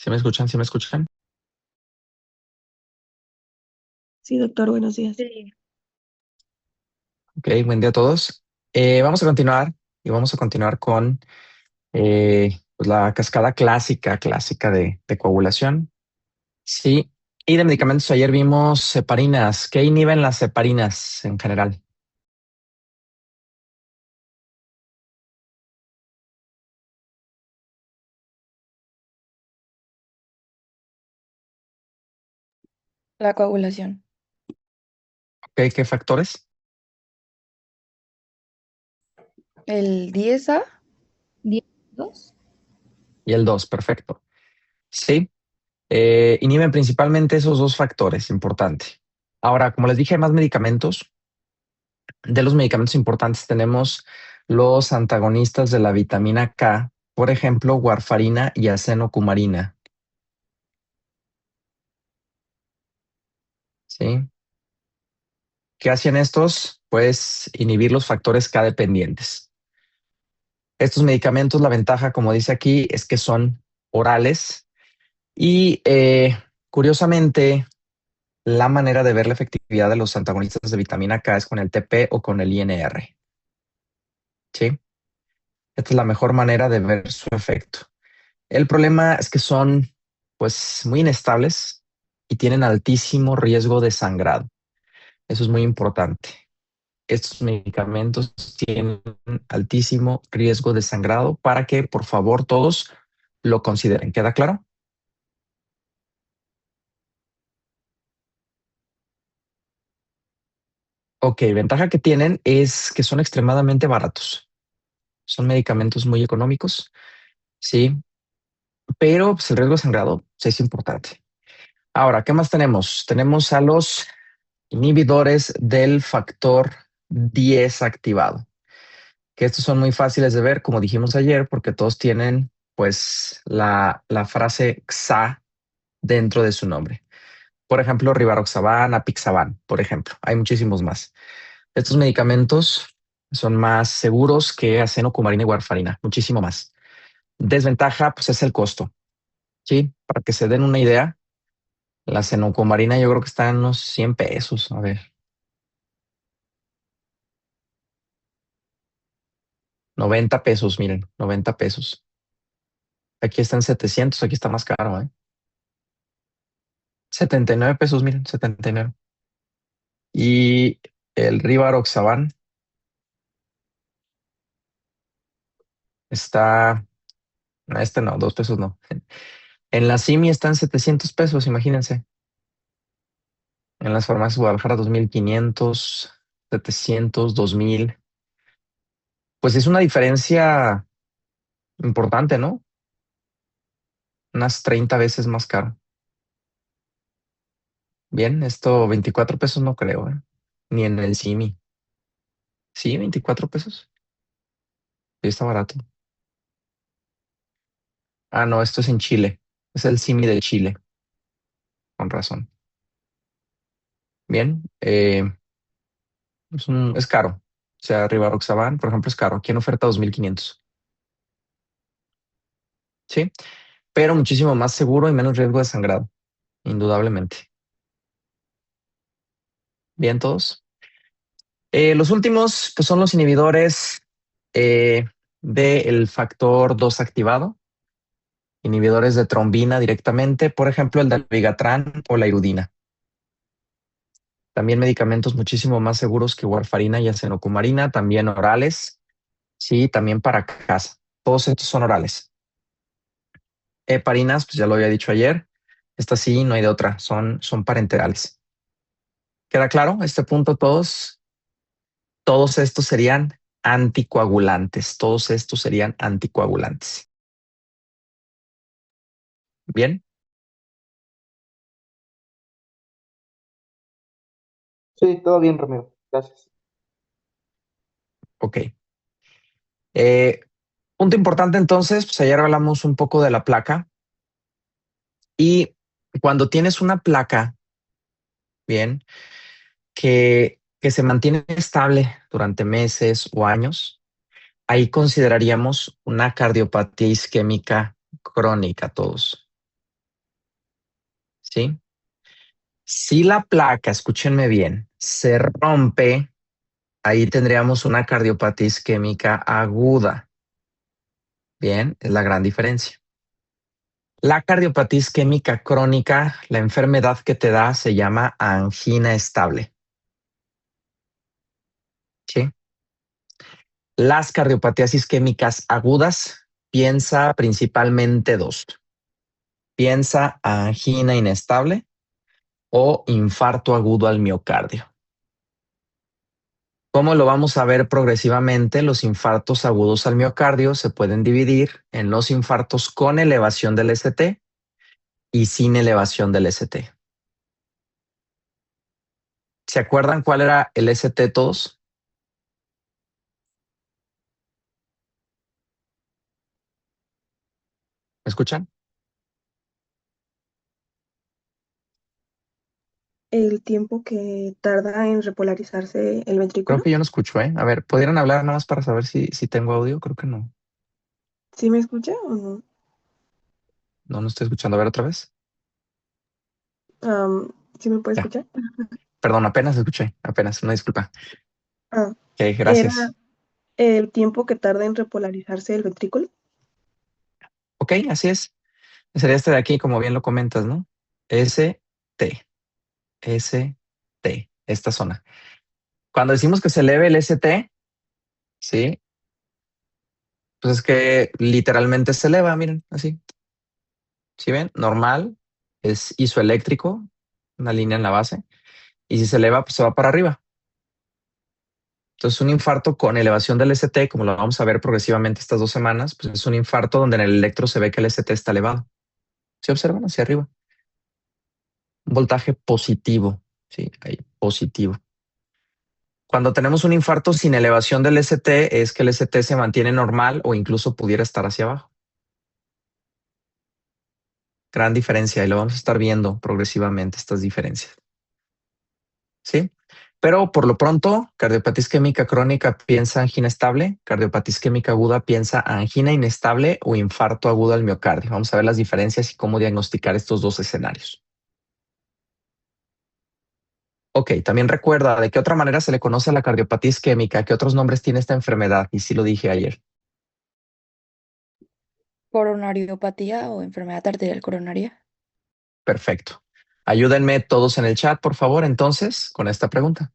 ¿Sí me escuchan? ¿Sí me escuchan? Sí, doctor, buenos días. Sí. Ok, buen día a todos. Vamos a continuar y vamos a continuar con pues la cascada clásica de coagulación. Sí, y de medicamentos ayer vimos heparinas. ¿Qué inhiben las heparinas en general? La coagulación. Ok, ¿qué factores? El 10A. 10-2. Y el 2, perfecto. Sí, inhiben principalmente esos dos factores, importante. Ahora, como les dije, hay más medicamentos. De los medicamentos importantes tenemos los antagonistas de la vitamina K, por ejemplo, warfarina y acenocumarina. ¿Sí? ¿Qué hacen estos? Pues inhibir los factores K dependientes. Estos medicamentos, la ventaja, como dice aquí, es que son orales y curiosamente, la manera de ver la efectividad de los antagonistas de vitamina K es con el TP o con el INR. ¿Sí? Esta es la mejor manera de ver su efecto. El problema es que son pues muy inestables y tienen altísimo riesgo de sangrado. Eso es muy importante. Estos medicamentos tienen altísimo riesgo de sangrado para que por favor todos lo consideren. ¿Queda claro? Ok, ventaja que tienen es que son extremadamente baratos. Son medicamentos muy económicos, sí, pero pues, el riesgo de sangrado sí es importante. Ahora, ¿qué más tenemos? Tenemos a los inhibidores del factor 10 activado, que estos son muy fáciles de ver, como dijimos ayer, porque todos tienen pues la frase XA dentro de su nombre. Por ejemplo, Rivaroxaban, Apixaban, por ejemplo. Hay muchísimos más. Estos medicamentos son más seguros que acenocumarina y warfarina, muchísimo más. Desventaja, pues es el costo. Sí, para que se den una idea, la acenocumarina yo creo que está en unos 100 pesos. A ver, 90 pesos, miren, 90 pesos. Aquí está en 700, aquí está más caro, ¿eh? 79 pesos, miren, 79. Y el Rivaroxaban está, no, este no, 2 pesos no. En la Simi están 700 pesos, imagínense. En las farmacias Guadalajara 2500, 700, 2000. Pues es una diferencia importante, ¿no? Unas 30 veces más caro. Bien, esto 24 pesos no creo, ¿eh? Ni en el Simi. Sí, 24 pesos. Sí, está barato. Ah, no, esto es en Chile. Es el Simi de Chile, con razón. Bien, es caro. O sea, Rivaroxaban, por ejemplo, es caro. Aquí en oferta 2500. Sí, pero muchísimo más seguro y menos riesgo de sangrado, indudablemente. Bien, todos. Los últimos, pues son los inhibidores eh, del factor 2 activado, inhibidores de trombina directamente, por ejemplo, el dabigatran o la irudina. También medicamentos muchísimo más seguros que warfarina y acenocumarina, también orales, sí, también para casa. Todos estos son orales. Heparinas, pues ya lo había dicho ayer, estas sí, no hay de otra, son parenterales. ¿Queda claro este punto todos? Todos estos serían anticoagulantes, todos estos serían anticoagulantes. Bien, Sí, todo bien, Ramiro. Gracias. ok. Eh, Punto importante entonces, pues ayer hablamos un poco de la placa y cuando tienes una placa, bien, que se mantiene estable durante meses o años, ahí consideraríamos una cardiopatía isquémica crónica todos. ¿sí? Si la placa, escúchenme bien, se rompe, ahí tendríamos una cardiopatía isquémica aguda. Bien, es la gran diferencia. La cardiopatía isquémica crónica, la enfermedad que te da se llama angina estable. ¿Sí? Las cardiopatías isquémicas agudas, piensa principalmente dos. Piensa angina inestable o infarto agudo al miocardio. ¿Cómo lo vamos a ver progresivamente? Los infartos agudos al miocardio se pueden dividir en los infartos con elevación del ST y sin elevación del ST. ¿Se acuerdan cuál era el ST todos? ¿Me escuchan? El tiempo que tarda en repolarizarse el Creo ventrículo. que yo no escucho, ¿eh? A ver, ¿podrían hablar nada más para saber si tengo audio? Creo que no. ¿Sí me escucha o no? No, no estoy escuchando. A ver otra vez. ¿Sí me puede Ya, escuchar? perdón, apenas escuché. Apenas, una disculpa. Ah, Ok, era gracias. el tiempo que tarda en repolarizarse el ventrículo. Ok, así es. Sería este de aquí, como bien lo comentas, ¿no? S, T, S, T, esta zona. Cuando decimos que se eleve el ST, sí, pues es que literalmente se eleva, miren, así. ¿Sí ven? Normal, es isoeléctrico, una línea en la base, y si se eleva, pues se va para arriba. Entonces, un infarto con elevación del ST, como lo vamos a ver progresivamente estas 2 semanas, pues es un infarto donde en el electro se ve que el ST está elevado. ¿Sí observan hacia arriba? Un voltaje positivo, sí, ahí, positivo. Cuando tenemos un infarto sin elevación del ST, es que el ST se mantiene normal o incluso pudiera estar hacia abajo. Gran diferencia y lo vamos a estar viendo progresivamente estas diferencias. ¿Sí? Pero por lo pronto, cardiopatía isquémica crónica piensa angina estable, cardiopatía isquémica aguda piensa angina inestable o infarto agudo al miocardio. Vamos a ver las diferencias y cómo diagnosticar estos dos escenarios. Ok, también recuerda de qué otra manera se le conoce a la cardiopatía isquémica, qué otros nombres tiene esta enfermedad, y sí lo dije ayer. Coronariopatía o enfermedad arterial coronaria. Perfecto. Ayúdenme todos en el chat, por favor, entonces, con esta pregunta.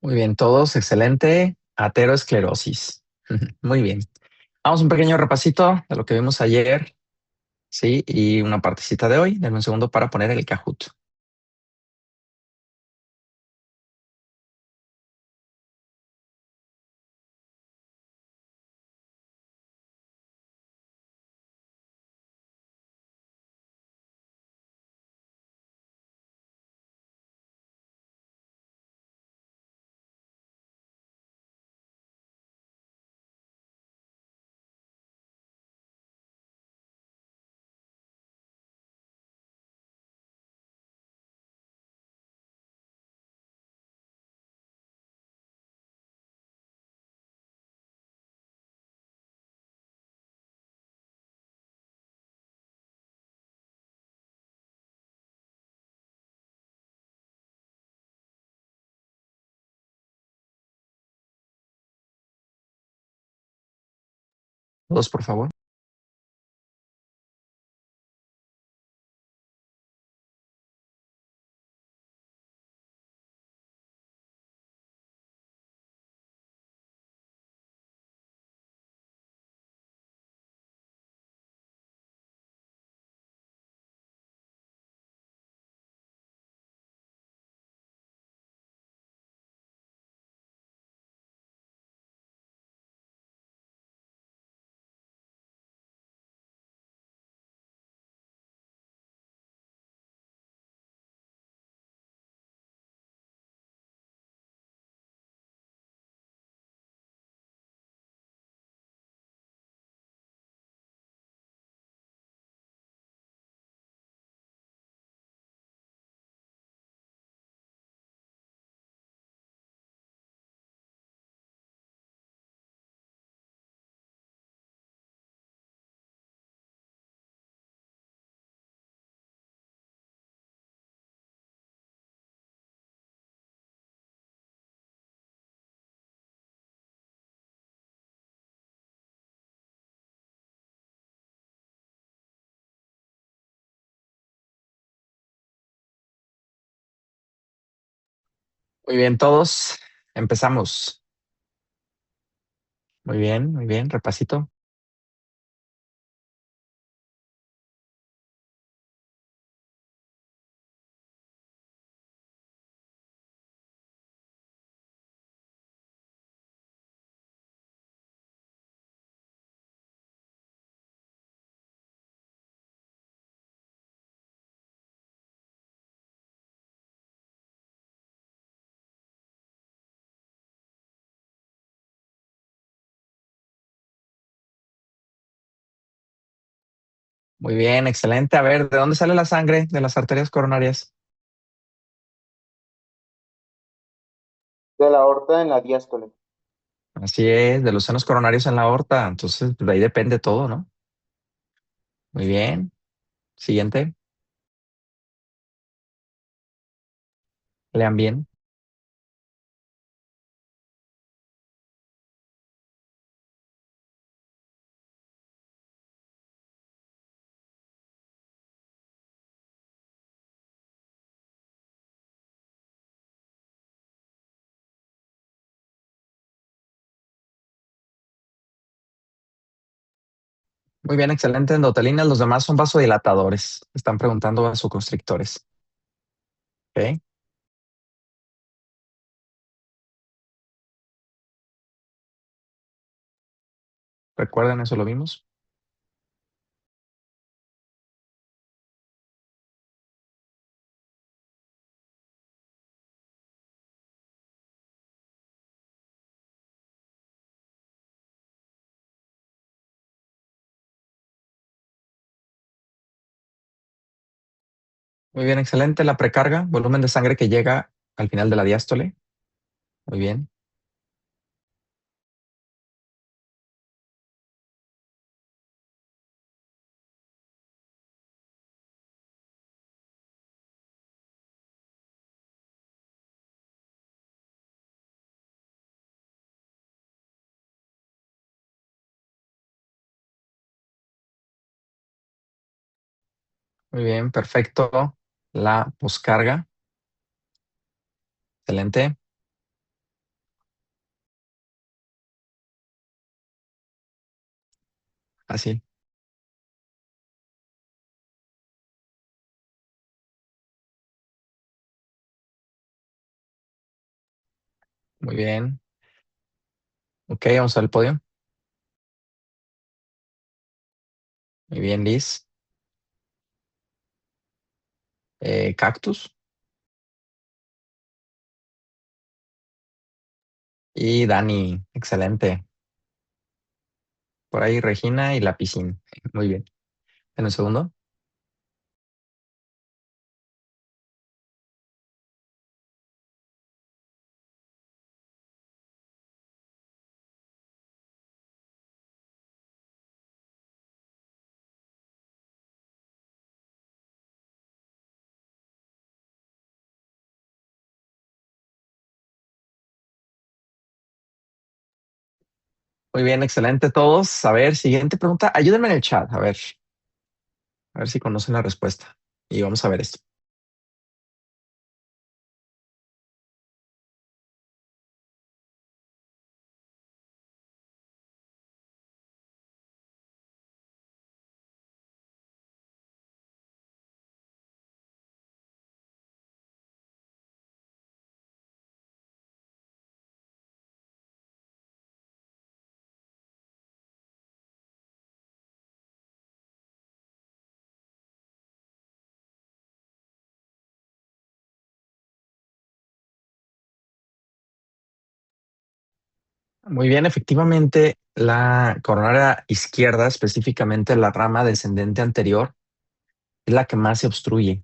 Muy bien, todos, excelente. Ateroesclerosis. Muy bien. Vamos a un pequeño repasito de lo que vimos ayer, sí, y una partecita de hoy. Denme un segundo para poner el Kahoot. Todos, por favor. Muy bien, todos. Empezamos. Muy bien, muy bien. Repasito. Muy bien, excelente. A ver, ¿de dónde sale la sangre de las arterias coronarias? De la aorta en la diástole. Así es, de los senos coronarios en la aorta. Entonces, de ahí depende todo, ¿no? Muy bien. Siguiente. Lean bien. Muy bien, excelente. Endotelinas, los demás son vasodilatadores. Están preguntando vasoconstrictores. ¿Ok? Recuerden, eso lo vimos. Muy bien, excelente. La precarga, volumen de sangre que llega al final de la diástole. Muy bien. Muy bien, perfecto. La poscarga. Excelente. Fácil. Muy bien. Ok, vamos al podio. Muy bien, Liz. Cactus. Y Dani. Excelente. Por ahí Regina y la piscina. Muy bien. En el segundo. Muy bien, excelente todos. A ver, siguiente pregunta. Ayúdenme en el chat. A ver si conocen la respuesta. Y vamos a ver esto. Muy bien, efectivamente, la coronaria izquierda, específicamente la rama descendente anterior, es la que más se obstruye.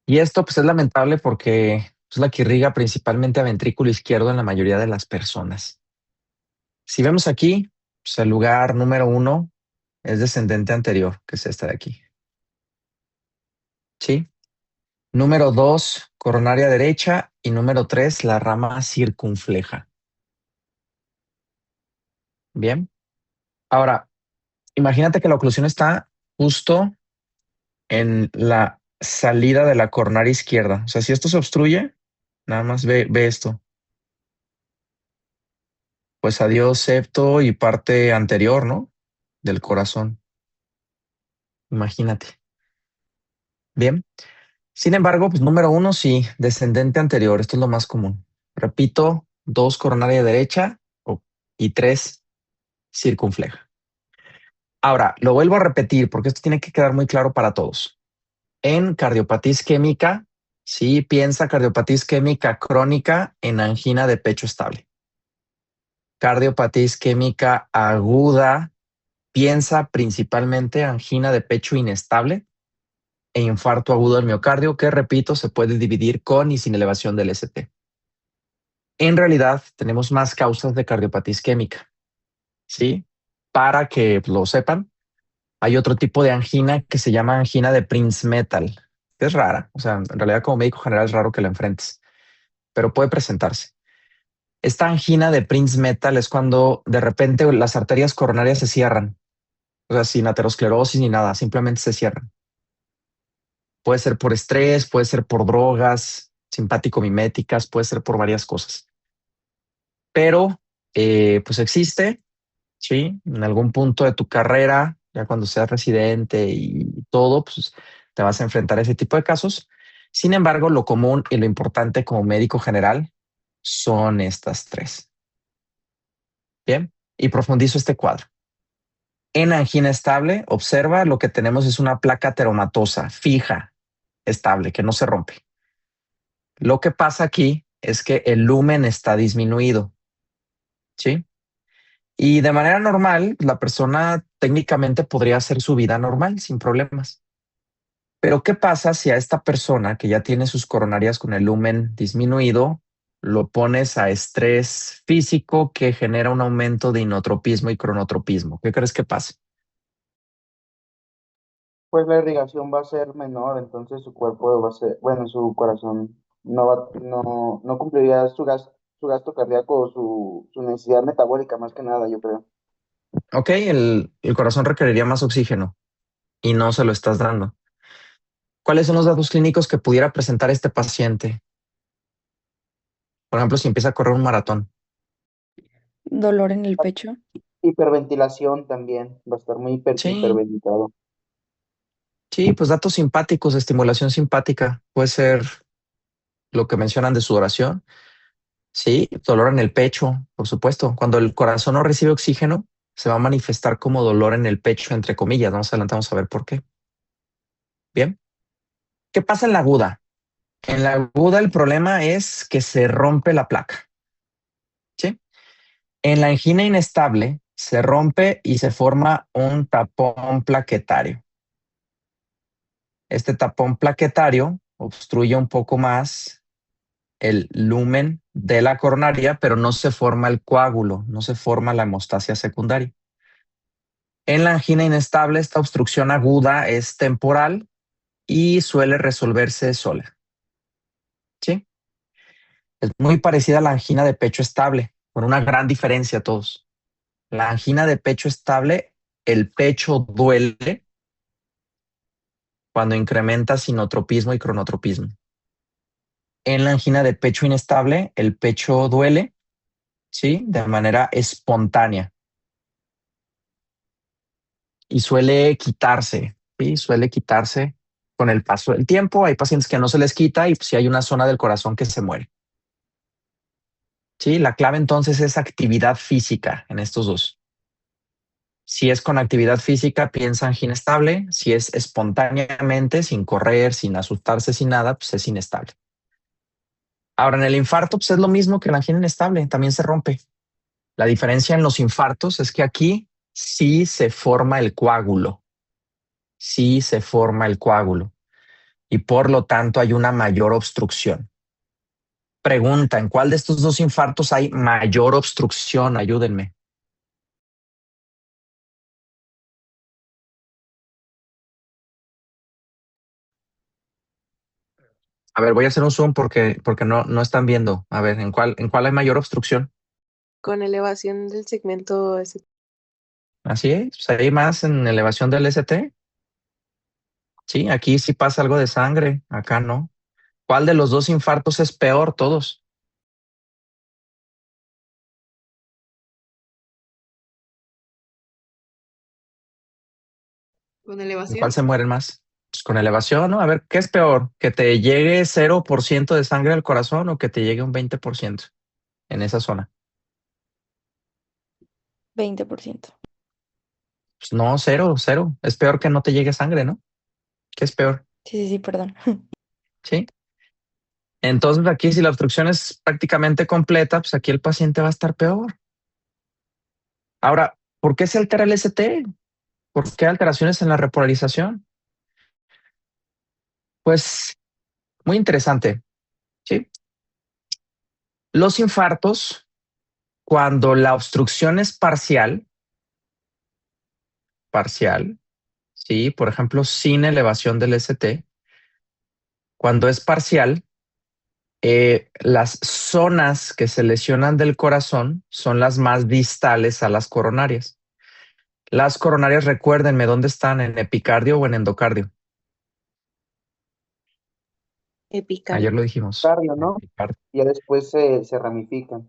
Y esto pues es lamentable porque es la que irriga principalmente a ventrículo izquierdo en la mayoría de las personas. Si vemos aquí, pues el lugar número 1 es descendente anterior, que es esta de aquí. ¿Sí? Número 2, coronaria derecha. Y número 3, la rama circunfleja. Bien. Ahora, imagínate que la oclusión está justo en la salida de la coronaria izquierda. O sea, si esto se obstruye, Nada más ve esto. Pues adiós septo y parte anterior, ¿no? Del corazón. Imagínate. Bien. Sin embargo, pues número uno, sí, descendente anterior. Esto es lo más común. Repito, 2 coronaria derecha y 3 circunfleja. Ahora, lo vuelvo a repetir porque esto tiene que quedar muy claro para todos. En cardiopatía isquémica, sí, piensa cardiopatía isquémica crónica en angina de pecho estable. Cardiopatía isquémica aguda, piensa principalmente angina de pecho inestable e infarto agudo del miocardio, que repito, se puede dividir con y sin elevación del ST. En realidad, tenemos más causas de cardiopatía isquémica, ¿sí? Para que lo sepan, hay otro tipo de angina que se llama angina de Prinzmetal, que es rara. O sea, en realidad como médico general es raro que la enfrentes, pero puede presentarse. Esta angina de Prinzmetal es cuando de repente las arterias coronarias se cierran, o sea, sin aterosclerosis ni nada, simplemente se cierran. Puede ser por estrés, puede ser por drogas simpático miméticas, puede ser por varias cosas. Pero pues existe, ¿sí? En algún punto de tu carrera, ya cuando seas residente y todo, pues te vas a enfrentar a ese tipo de casos. Sin embargo, lo común y lo importante como médico general son estas 3. Bien, y profundizo este cuadro. En angina estable, observa lo que tenemos es una placa ateromatosa, fija, estable, que no se rompe. Lo que pasa aquí es que el lumen está disminuido, ¿sí? Y de manera normal, la persona técnicamente podría hacer su vida normal sin problemas. Pero ¿qué pasa si a esta persona que ya tiene sus coronarias con el lumen disminuido, lo pones a estrés físico que genera un aumento de inotropismo y cronotropismo? ¿Qué crees que pasa? Pues la irrigación va a ser menor, entonces su cuerpo va a ser, bueno, su corazón no cumpliría su gasto cardíaco o su necesidad metabólica, más que nada, yo creo. Ok, el corazón requeriría más oxígeno y no se lo estás dando. ¿Cuáles son los datos clínicos que pudiera presentar este paciente? Por ejemplo, si empieza a correr un maratón. Dolor en el pecho. Hiperventilación también, va a estar muy Sí, hiperventilado. sí, pues datos simpáticos, estimulación simpática. Puede ser lo que mencionan de sudoración. Sí, dolor en el pecho, por supuesto. Cuando el corazón no recibe oxígeno, se va a manifestar como dolor en el pecho, entre comillas. Vamos adelantamos a ver por qué. Bien. ¿Qué pasa en la aguda? En la aguda el problema es que se rompe la placa. ¿Sí? En la angina inestable se rompe y se forma un tapón plaquetario. Este tapón plaquetario obstruye un poco más el lumen de la coronaria, pero no se forma el coágulo, no se forma la hemostasia secundaria. En la angina inestable, esta obstrucción aguda es temporal y suele resolverse sola. ¿Sí? Es muy parecida a la angina de pecho estable, con una gran diferencia todos. La angina de pecho estable, el pecho duele cuando incrementa sinotropismo y cronotropismo. En la angina de pecho inestable, el pecho duele, ¿sí? De manera espontánea y suele quitarse, ¿sí? Suele quitarse con el paso del tiempo. Hay pacientes que no se les quita y pues, si hay una zona del corazón que se muere. Sí, la clave entonces es actividad física en estos dos. Si es con actividad física, piensa angina estable. Si es espontáneamente, sin correr, sin asustarse, sin nada, pues es inestable. Ahora, en el infarto, pues es lo mismo que la angina inestable, también se rompe. La diferencia en los infartos es que aquí sí se forma el coágulo, sí se forma el coágulo y por lo tanto hay una mayor obstrucción. Pregunta, ¿en cuál de estos dos infartos hay mayor obstrucción? Ayúdenme. A ver, voy a hacer un zoom porque no están viendo. A ver, ¿en cuál hay mayor obstrucción? Con elevación del segmento Así es, pues hay más en elevación del ST. Sí, aquí sí pasa algo de sangre, acá no. ¿Cuál de los dos infartos es peor? Todos. Con ¿En elevación. cuál se mueren más? Pues con elevación, ¿no? A ver, ¿qué es peor? ¿Que te llegue 0% de sangre al corazón o que te llegue un 20% en esa zona? 20%. Pues no, cero, cero. Es peor que no te llegue sangre, ¿no? ¿Qué es peor? Sí, sí, sí, perdón. Sí. Entonces aquí si la obstrucción es prácticamente completa, pues aquí el paciente va a estar peor. Ahora, ¿por qué se altera el ST? ¿Por qué alteraciones en la repolarización? Pues muy interesante, ¿sí? Los infartos, cuando la obstrucción es parcial, ¿sí? Por ejemplo, sin elevación del ST, cuando es parcial, las zonas que se lesionan del corazón son las más distales a las coronarias. Las coronarias, recuérdenme, ¿dónde están? ¿En epicardio o en endocardio? Epicardio. Ayer lo dijimos. Cardio, ¿no? Epicardio. Ya después se ramifican.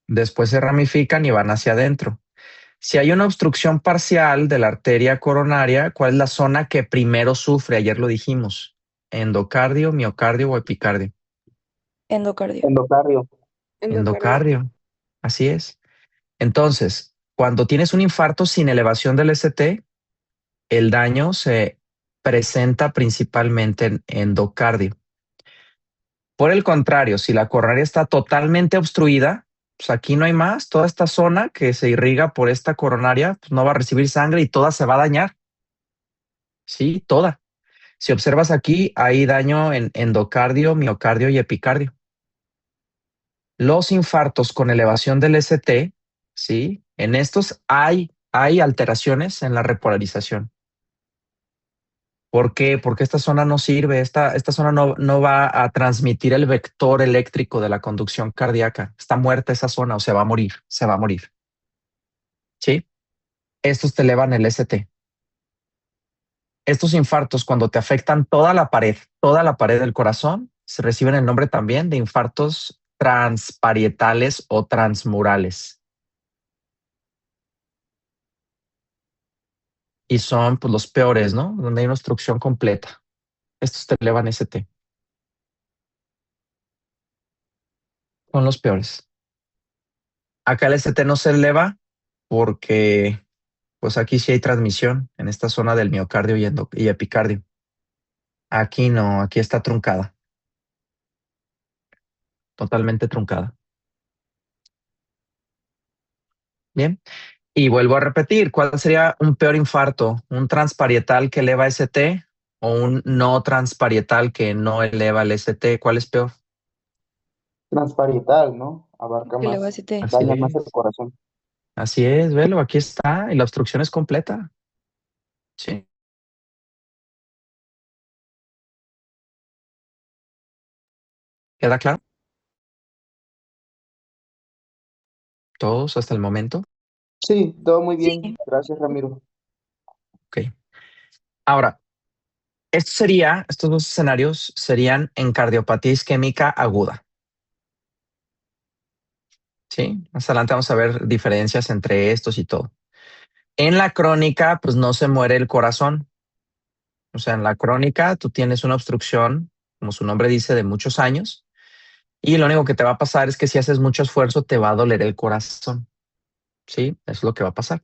Después se ramifican y van hacia adentro. Si hay una obstrucción parcial de la arteria coronaria, ¿cuál es la zona que primero sufre? Ayer lo dijimos. Endocardio, miocardio o epicardio. Endocardio. Endocardio. Endocardio. Endocardio. Así es. Entonces, cuando tienes un infarto sin elevación del ST, el daño se presenta principalmente en endocardio. Por el contrario, si la coronaria está totalmente obstruida, pues aquí no hay más. Toda esta zona que se irriga por esta coronaria, pues no va a recibir sangre y toda se va a dañar. Sí, toda. Si observas aquí, hay daño en endocardio, miocardio y epicardio. Los infartos con elevación del ST, sí, en estos hay alteraciones en la repolarización. ¿Por qué? Porque esta zona no sirve, esta zona no va a transmitir el vector eléctrico de la conducción cardíaca. Está muerta esa zona o se va a morir, se va a morir. ¿Sí? Estos te elevan el ST. Estos infartos, cuando te afectan toda la pared del corazón, se reciben el nombre también de infartos transparietales o transmurales. Y son pues, los peores, ¿no? Donde hay una obstrucción completa. Estos te elevan ST. Son los peores. Acá el ST no se eleva porque pues aquí sí hay transmisión en esta zona del miocardio y epicardio. Aquí no, aquí está truncada, totalmente truncada. Bien. Y vuelvo a repetir, ¿cuál sería un peor infarto? ¿Un transparietal que eleva ST o un no transparietal que no eleva el ST? ¿Cuál es peor? Transparietal, ¿no? Abarca Que le va a más, CT. Así daña más el es, corazón. así es, velo, aquí está, y la obstrucción es completa. Sí. ¿Queda claro? Todos hasta el momento. Sí, todo muy Sí. bien. Gracias, Ramiro. Ok. Ahora, estos dos escenarios serían en cardiopatía isquémica aguda. Sí, más adelante vamos a ver diferencias entre estos y todo. En la crónica, pues no se muere el corazón. O sea, en la crónica tú tienes una obstrucción, como su nombre dice, de muchos años, y lo único que te va a pasar es que si haces mucho esfuerzo te va a doler el corazón. Sí, eso es lo que va a pasar.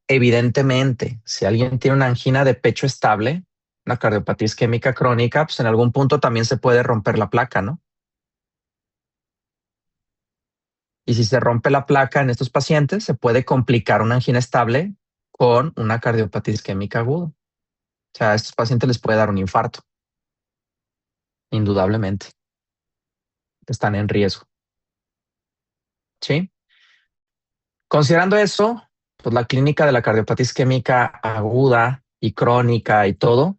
Evidentemente, si alguien tiene una angina de pecho estable, una cardiopatía isquémica crónica, pues en algún punto también se puede romper la placa, ¿no? Y si se rompe la placa en estos pacientes, se puede complicar una angina estable con una cardiopatía isquémica aguda. O sea, a estos pacientes les puede dar un infarto, indudablemente. Están en riesgo. ¿Sí? Considerando eso, pues la clínica de la cardiopatía isquémica aguda y crónica y todo,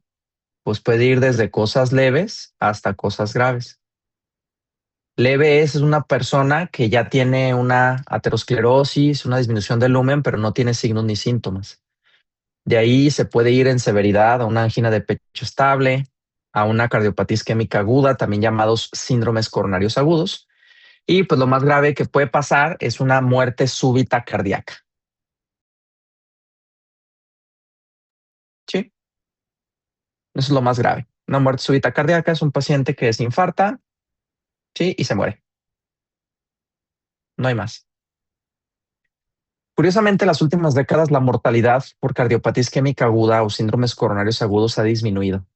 pues puede ir desde cosas leves hasta cosas graves. Leve es una persona que ya tiene una aterosclerosis, una disminución del lumen, pero no tiene signos ni síntomas. De ahí se puede ir en severidad a una angina de pecho estable, a una cardiopatía isquémica aguda, también llamados síndromes coronarios agudos. Y pues lo más grave que puede pasar es una muerte súbita cardíaca. Sí, eso es lo más grave. Una muerte súbita cardíaca es un paciente que se infarta, sí, y se muere. No hay más. Curiosamente, en las últimas décadas la mortalidad por cardiopatía isquémica aguda o síndromes coronarios agudos ha disminuido.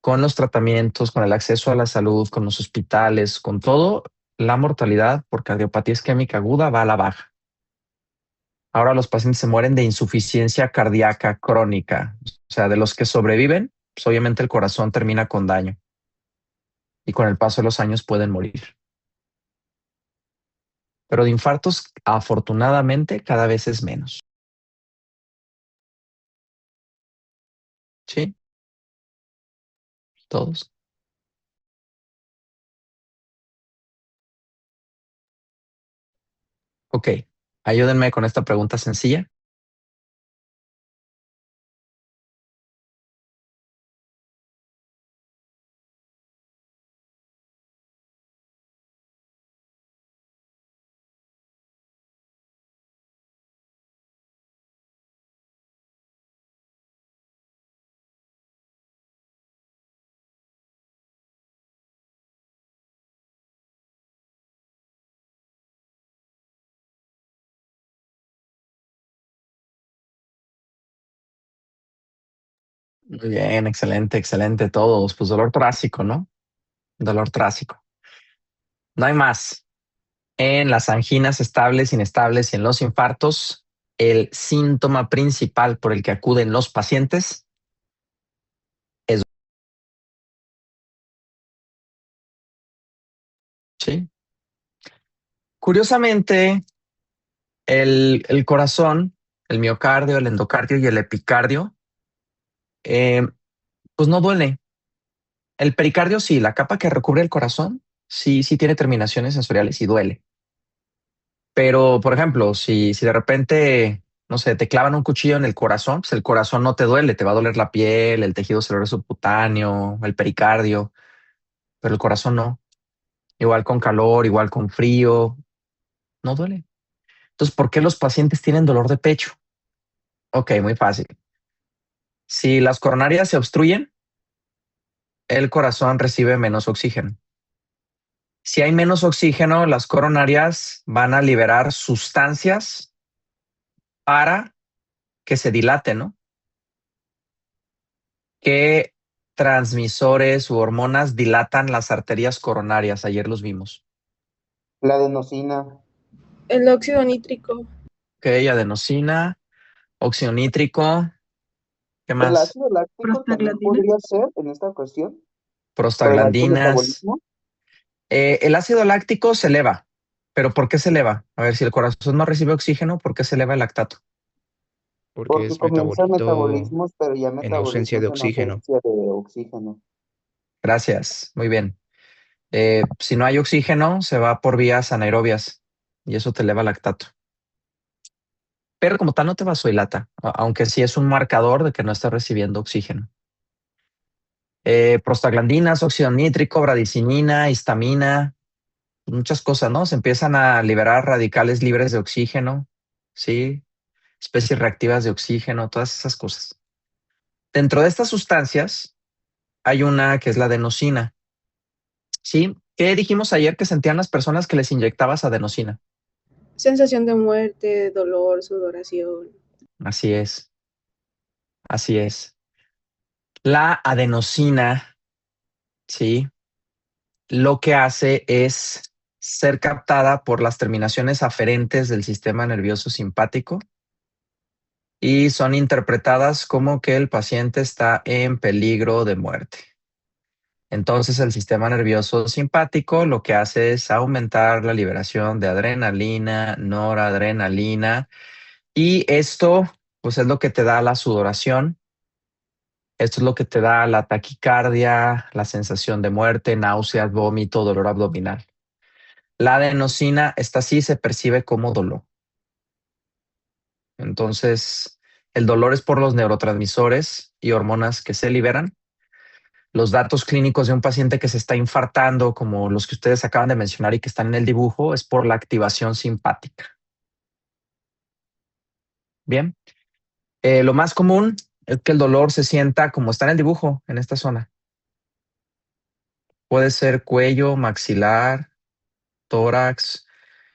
Con los tratamientos, con el acceso a la salud, con los hospitales, con todo, la mortalidad por cardiopatía isquémica aguda va a la baja. Ahora los pacientes se mueren de insuficiencia cardíaca crónica. O sea, de los que sobreviven, pues obviamente el corazón termina con daño y con el paso de los años pueden morir. Pero de infartos, afortunadamente, cada vez es menos. Sí, todos. Ok, ayúdenme con esta pregunta sencilla. Muy bien, excelente, excelente todos. Pues dolor torácico, ¿no? Dolor torácico. No hay más. En las anginas estables, inestables y en los infartos, el síntoma principal por el que acuden los pacientes es, ¿sí? Curiosamente, el corazón, el miocardio, el endocardio y el epicardio, eh, pues no duele. El pericardio sí, la capa que recubre el corazón, sí, sí tiene terminaciones sensoriales y duele. Pero, por ejemplo, si de repente, no sé, te clavan un cuchillo en el corazón, pues el corazón no te duele, te va a doler la piel, el tejido celular subcutáneo, el pericardio, pero el corazón no. Igual con calor, igual con frío, no duele. Entonces, ¿por qué los pacientes tienen dolor de pecho? Ok, muy fácil. Si las coronarias se obstruyen, el corazón recibe menos oxígeno. Si hay menos oxígeno, las coronarias van a liberar sustancias para que se dilate, ¿no? ¿Qué transmisores u hormonas dilatan las arterias coronarias? Ayer los vimos. La adenosina. El óxido nítrico. Ok, adenosina, óxido nítrico, ¿qué ¿El más? ácido láctico también Prostaglandina. podría ser en esta cuestión? Por el alto Prostaglandinas. metabolismo. El ácido láctico se eleva. ¿Pero por qué se eleva? A ver, si el corazón no recibe oxígeno, ¿por qué se eleva el lactato? porque Porque es comienzan metabolito metabolismos, pero ya en ausencia de metabolismos en oxígeno. ausencia de oxígeno. Gracias, muy bien. Si no hay oxígeno, se va por vías anaerobias y eso te eleva el lactato. Pero como tal no te vasodilata, aunque sí es un marcador de que no estás recibiendo oxígeno. Prostaglandinas, óxido nítrico, bradicinina, histamina, muchas cosas, ¿no? Se empiezan a liberar radicales libres de oxígeno, ¿sí? Especies reactivas de oxígeno, todas esas cosas. Dentro de estas sustancias hay una que es la adenosina, ¿sí? ¿Qué dijimos ayer que sentían las personas que les inyectabas adenosina? Sensación de muerte, dolor, sudoración. Así es, así es. La adenosina, ¿sí? Lo que hace es ser captada por las terminaciones aferentes del sistema nervioso simpático y son interpretadas como que el paciente está en peligro de muerte. Entonces el sistema nervioso simpático lo que hace es aumentar la liberación de adrenalina, noradrenalina y esto pues es lo que te da la sudoración. Esto es lo que te da la taquicardia, la sensación de muerte, náuseas, vómito, dolor abdominal. La adenosina, esta sí se percibe como dolor. Entonces, el dolor es por los neurotransmisores y hormonas que se liberan. los datos clínicos de un paciente que se está infartando, como los que ustedes acaban de mencionar y que están en el dibujo, es por la activación simpática. Bien. Lo más común es que el dolor se sienta como está en el dibujo, en esta zona. Puede ser cuello, maxilar, tórax,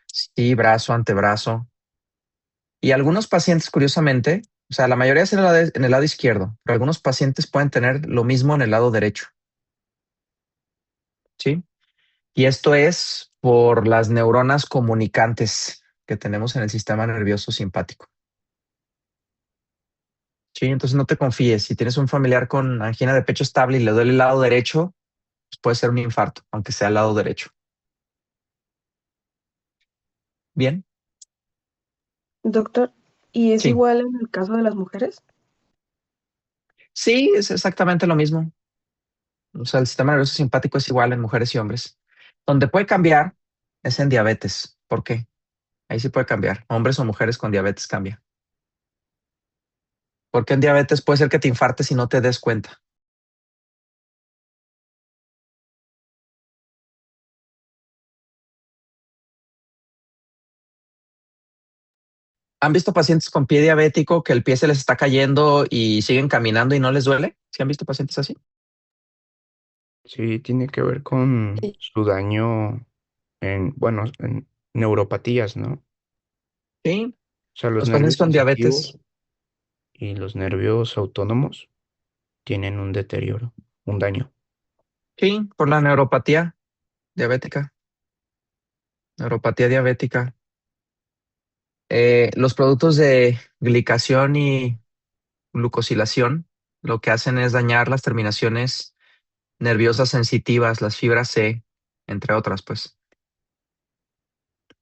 sí, brazo, antebrazo. Y algunos pacientes, curiosamente, o sea, la mayoría es en el lado izquierdo, pero algunos pacientes pueden tener lo mismo en el lado derecho. ¿Sí? Y esto es por las neuronas comunicantes que tenemos en el sistema nervioso simpático. Sí, entonces no te confíes. Si tienes un familiar con angina de pecho estable y le duele el lado derecho, pues puede ser un infarto, aunque sea el lado derecho. Bien, Doctor, ¿y es sí. igual en el caso de las mujeres? Sí, es exactamente lo mismo. O sea, el sistema nervioso simpático es igual en mujeres y hombres. Donde puede cambiar es en diabetes. ¿Por qué? Ahí sí puede cambiar. Hombres o mujeres con diabetes cambia. Porque en diabetes puede ser que te infartes y no te des cuenta. ¿Han visto pacientes con pie diabético que el pie se les está cayendo y siguen caminando y no les duele? ¿Sí han visto pacientes así? Sí, tiene que ver con Sí. su daño en neuropatías, ¿no? Sí, O sea, los los pacientes nervios con diabetes. sensitivos y los nervios autónomos tienen un deterioro, un daño. Sí, por la neuropatía diabética. Neuropatía diabética. Los productos de glicación y glucosilación lo que hacen es dañar las terminaciones nerviosas sensitivas, las fibras C, entre otras, pues.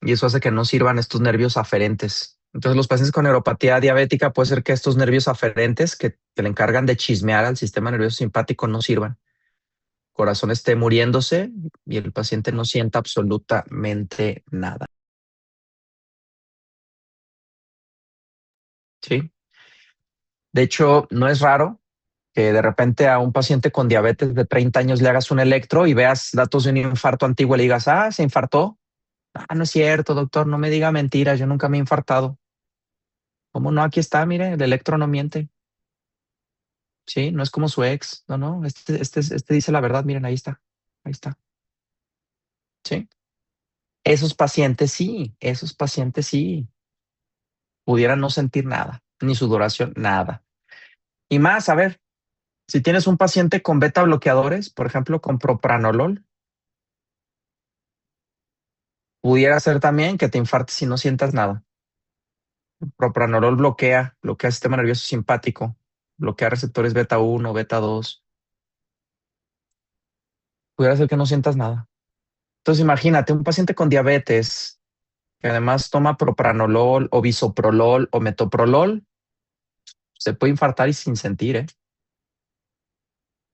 Y eso hace que no sirvan estos nervios aferentes. Entonces, los pacientes con neuropatía diabética puede ser que estos nervios aferentes que le encargan de chismear al sistema nervioso simpático no sirvan. Corazón esté muriéndose y el paciente no sienta absolutamente nada. ¿Sí? De hecho, no es raro que de repente a un paciente con diabetes de 30 años le hagas un electro y veas datos de un infarto antiguo y le digas, ah, se infartó. Ah, no es cierto, doctor, no me diga mentiras, yo nunca me he infartado. ¿Cómo no? Aquí está, mire, el electro no miente. Sí, no es como su ex. No, no, este dice la verdad, miren, ahí está. Sí. Esos pacientes sí, pudieran no sentir nada, ni sudoración, nada. Y más, a ver, si tienes un paciente con beta bloqueadores, por ejemplo, con propranolol, pudiera ser también que te infartes y no sientas nada. Propranolol bloquea el sistema nervioso simpático, bloquea receptores beta 1, beta 2. Pudiera ser que no sientas nada. Entonces imagínate un paciente con diabetes que además toma propranolol o bisoprolol o metoprolol, se puede infartar y sin sentir, ¿eh?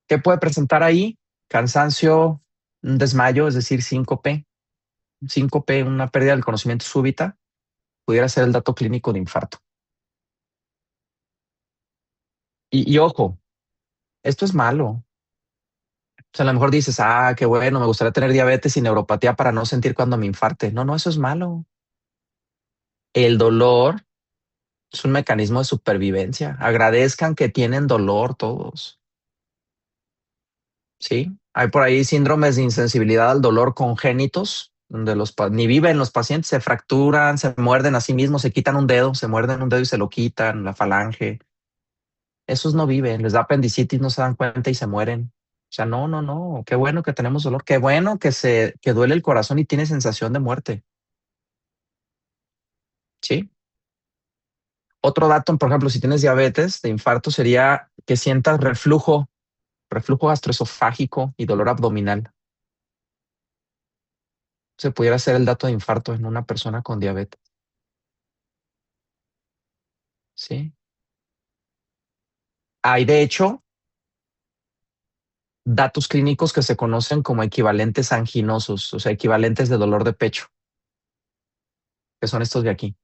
¿Qué puede presentar ahí? Cansancio, un desmayo, es decir, síncope. Síncope, una pérdida del conocimiento súbita, pudiera ser el dato clínico de infarto. Y ojo, esto es malo. O sea, a lo mejor dices, ah, qué bueno, me gustaría tener diabetes y neuropatía para no sentir cuando me infarte. No, no, eso es malo. El dolor es un mecanismo de supervivencia. Agradezcan que tienen dolor todos. Sí, hay por ahí síndromes de insensibilidad al dolor congénitos, donde ni viven los pacientes, se fracturan, se muerden a sí mismos, se quitan un dedo, se muerden un dedo y se lo quitan, la falange. Esos no viven, les da apendicitis, no se dan cuenta y se mueren. O sea, no, no, no, qué bueno que tenemos dolor, qué bueno que duele el corazón y tiene sensación de muerte. Sí. Otro dato, por ejemplo, si tienes diabetes de infarto, sería que sientas reflujo gastroesofágico y dolor abdominal. Se pudiera ser el dato de infarto en una persona con diabetes. Sí. Hay, de hecho, datos clínicos que se conocen como equivalentes anginosos, o sea, equivalentes de dolor de pecho, que son estos de aquí.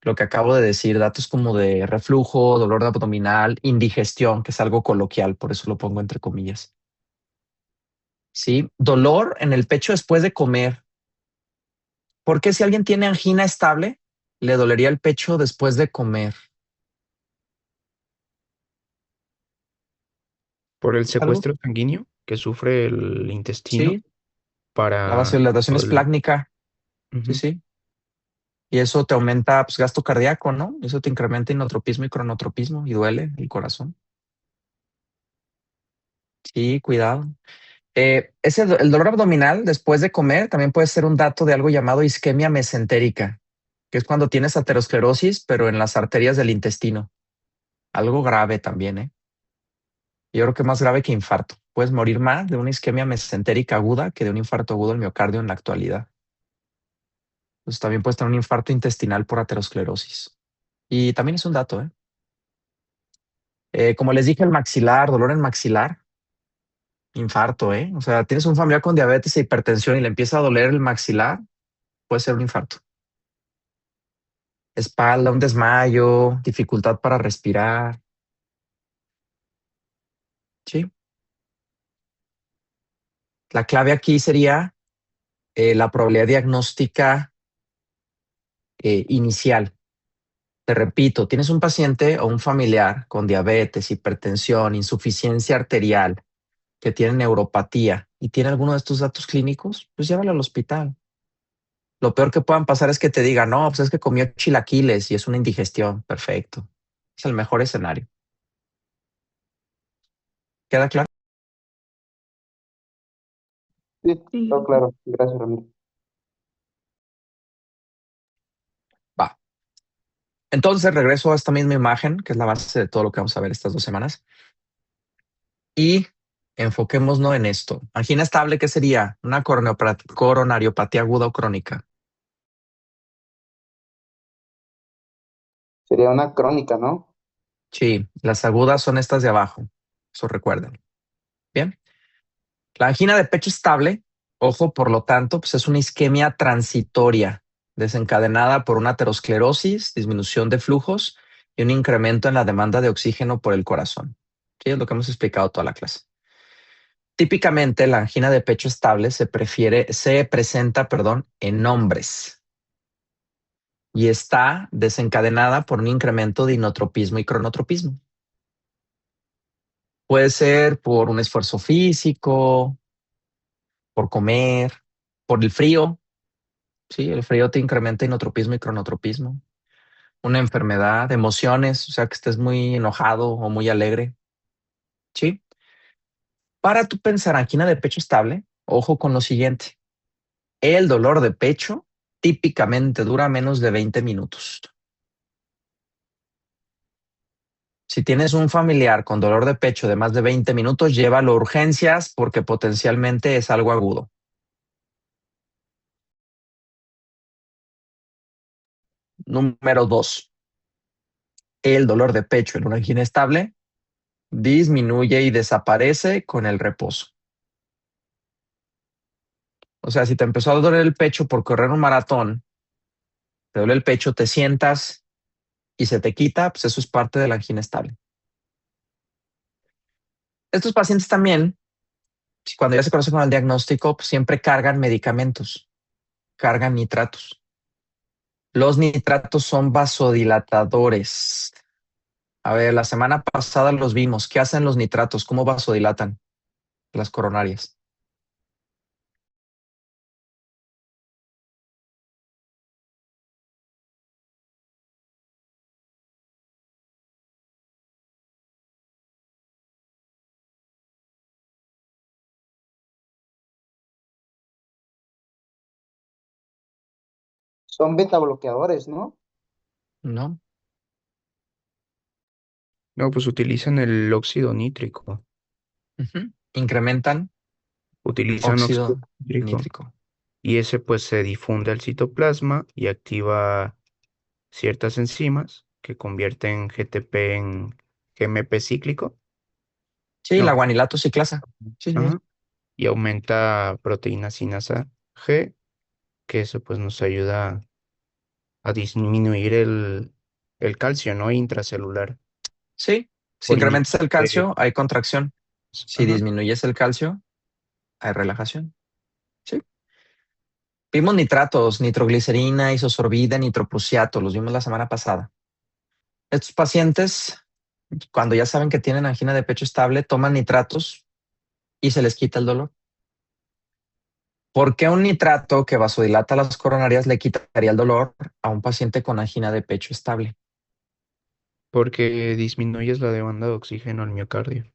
lo que acabo de decir, datos como de reflujo, dolor abdominal, indigestión, que es algo coloquial, por eso lo pongo entre comillas. Sí, dolor en el pecho después de comer. ¿Por qué si alguien tiene angina estable, le dolería el pecho después de comer? Por el ¿Algo? secuestro sanguíneo que sufre el intestino Sí, la para vasodilatación todo es el... plácnica. Sí, Ujú. sí. Y eso te aumenta pues, gasto cardíaco, ¿no? Eso te incrementa inotropismo y cronotropismo y duele el corazón. Sí, cuidado. El dolor abdominal después de comer también puede ser un dato de algo llamado isquemia mesentérica, que es cuando tienes aterosclerosis, pero en las arterias del intestino. Algo grave también, ¿eh? Yo creo que más grave que infarto. Puedes morir más de una isquemia mesentérica aguda que de un infarto agudo del miocardio en la actualidad. Entonces también puedes tener un infarto intestinal por aterosclerosis. Y también es un dato, ¿eh? Como les dije, el maxilar, dolor en maxilar, infarto, ¿eh? O sea, tienes un familiar con diabetes e hipertensión y le empieza a doler el maxilar, puede ser un infarto. Espalda, un desmayo, dificultad para respirar. Sí. La clave aquí sería la probabilidad diagnóstica inicial. Te repito, tienes un paciente o un familiar con diabetes, hipertensión, insuficiencia arterial, que tiene neuropatía y tiene alguno de estos datos clínicos, pues llévalo al hospital. Lo peor que puedan pasar es que te digan, no, pues es que comió chilaquiles y es una indigestión. Perfecto. Es el mejor escenario. ¿Queda claro? Sí, todo Sí. claro. Gracias, Ramiro. Va. Entonces regreso a esta misma imagen, que es la base de todo lo que vamos a ver estas 2 semanas. Y enfoquémonos en esto. Angina estable, ¿qué sería? Una coronariopatía aguda o crónica. Sería una crónica, ¿no? Sí, las agudas son estas de abajo. Eso recuerden. Bien. La angina de pecho estable, ojo, por lo tanto, pues es una isquemia transitoria desencadenada por una aterosclerosis, disminución de flujos y un incremento en la demanda de oxígeno por el corazón. Sí, es lo que hemos explicado toda la clase. Típicamente la angina de pecho estable se presenta, en hombres y está desencadenada por un incremento de inotropismo y cronotropismo. Puede ser por un esfuerzo físico, por comer, por el frío. Sí, el frío te incrementa inotropismo y cronotropismo. Una enfermedad, emociones, o sea, que estés muy enojado o muy alegre. Sí. Para tu pensar angina de pecho estable, ojo con lo siguiente. El dolor de pecho típicamente dura menos de 20 minutos. Si tienes un familiar con dolor de pecho de más de 20 minutos, llévalo a urgencias porque potencialmente es algo agudo. Número 2. El dolor de pecho en una angina estable disminuye y desaparece con el reposo. O sea, si te empezó a doler el pecho por correr un maratón, te duele el pecho, te sientas y se te quita, pues eso es parte de la angina estable. Estos pacientes también, cuando ya se conocen con el diagnóstico, pues siempre cargan medicamentos, cargan nitratos. Los nitratos son vasodilatadores. A ver, la semana pasada los vimos. ¿Qué hacen los nitratos? ¿Cómo vasodilatan las coronarias? Son beta bloqueadores, ¿no? ¿No? No, pues utilizan el óxido nítrico. Incrementan Utilizan óxido óxido nítrico. nítrico. Y ese pues se difunde al citoplasma y activa ciertas enzimas que convierten GTP en GMP cíclico. Sí, la No. guanilato ciclasa. Sí, sí, sí. Ajá. Y aumenta proteína sinasa G, que eso pues nos ayuda a disminuir el calcio, ¿no? Intracelular. Sí, si Por incrementas el inyección de... calcio, hay contracción. Si Ajá. disminuyes el calcio, hay relajación. Sí. Vimos nitratos, nitroglicerina, isosorbida, nitroprusiato, los vimos la semana pasada. Estos pacientes, cuando ya saben que tienen angina de pecho estable, toman nitratos y se les quita el dolor. ¿Por qué un nitrato que vasodilata las coronarias le quitaría el dolor a un paciente con angina de pecho estable? Porque disminuyes la demanda de oxígeno al miocardio.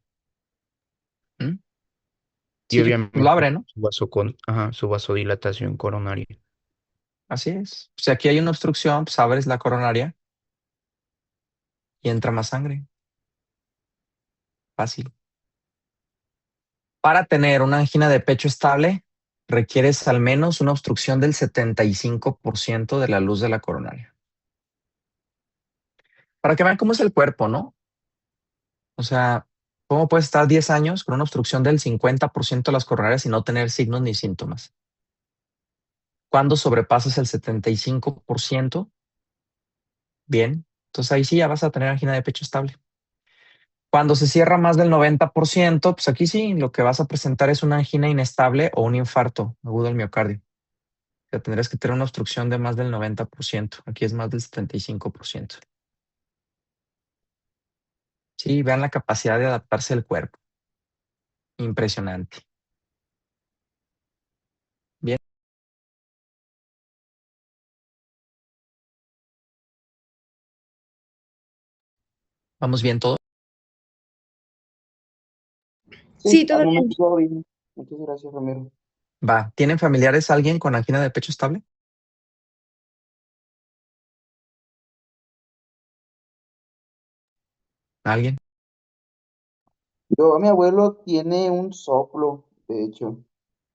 ¿Mm? Y Sí, lo obviamente abre, ¿no? su vasodilatación coronaria. Así es. Si aquí hay una obstrucción, pues abres la coronaria y entra más sangre. Fácil. Para tener una angina de pecho estable, requieres al menos una obstrucción del 75% de la luz de la coronaria. Para que vean cómo es el cuerpo, ¿no? O sea, ¿cómo puedes estar 10 años con una obstrucción del 50% de las coronarias y no tener signos ni síntomas? Cuando sobrepasas el 75%, bien, entonces ahí sí ya vas a tener angina de pecho estable. Cuando se cierra más del 90%, pues aquí sí, lo que vas a presentar es una angina inestable o un infarto agudo del miocardio. O sea, tendrías que tener una obstrucción de más del 90%. Aquí es más del 75%. Sí, vean la capacidad de adaptarse al cuerpo. Impresionante. Bien, vamos bien todo. Sí, Sí, al todo bien. momento todo bien. Muchas gracias, Ramiro. Va, ¿tienen familiares alguien con angina de pecho estable? ¿Alguien? Mi abuelo tiene un soplo, de hecho,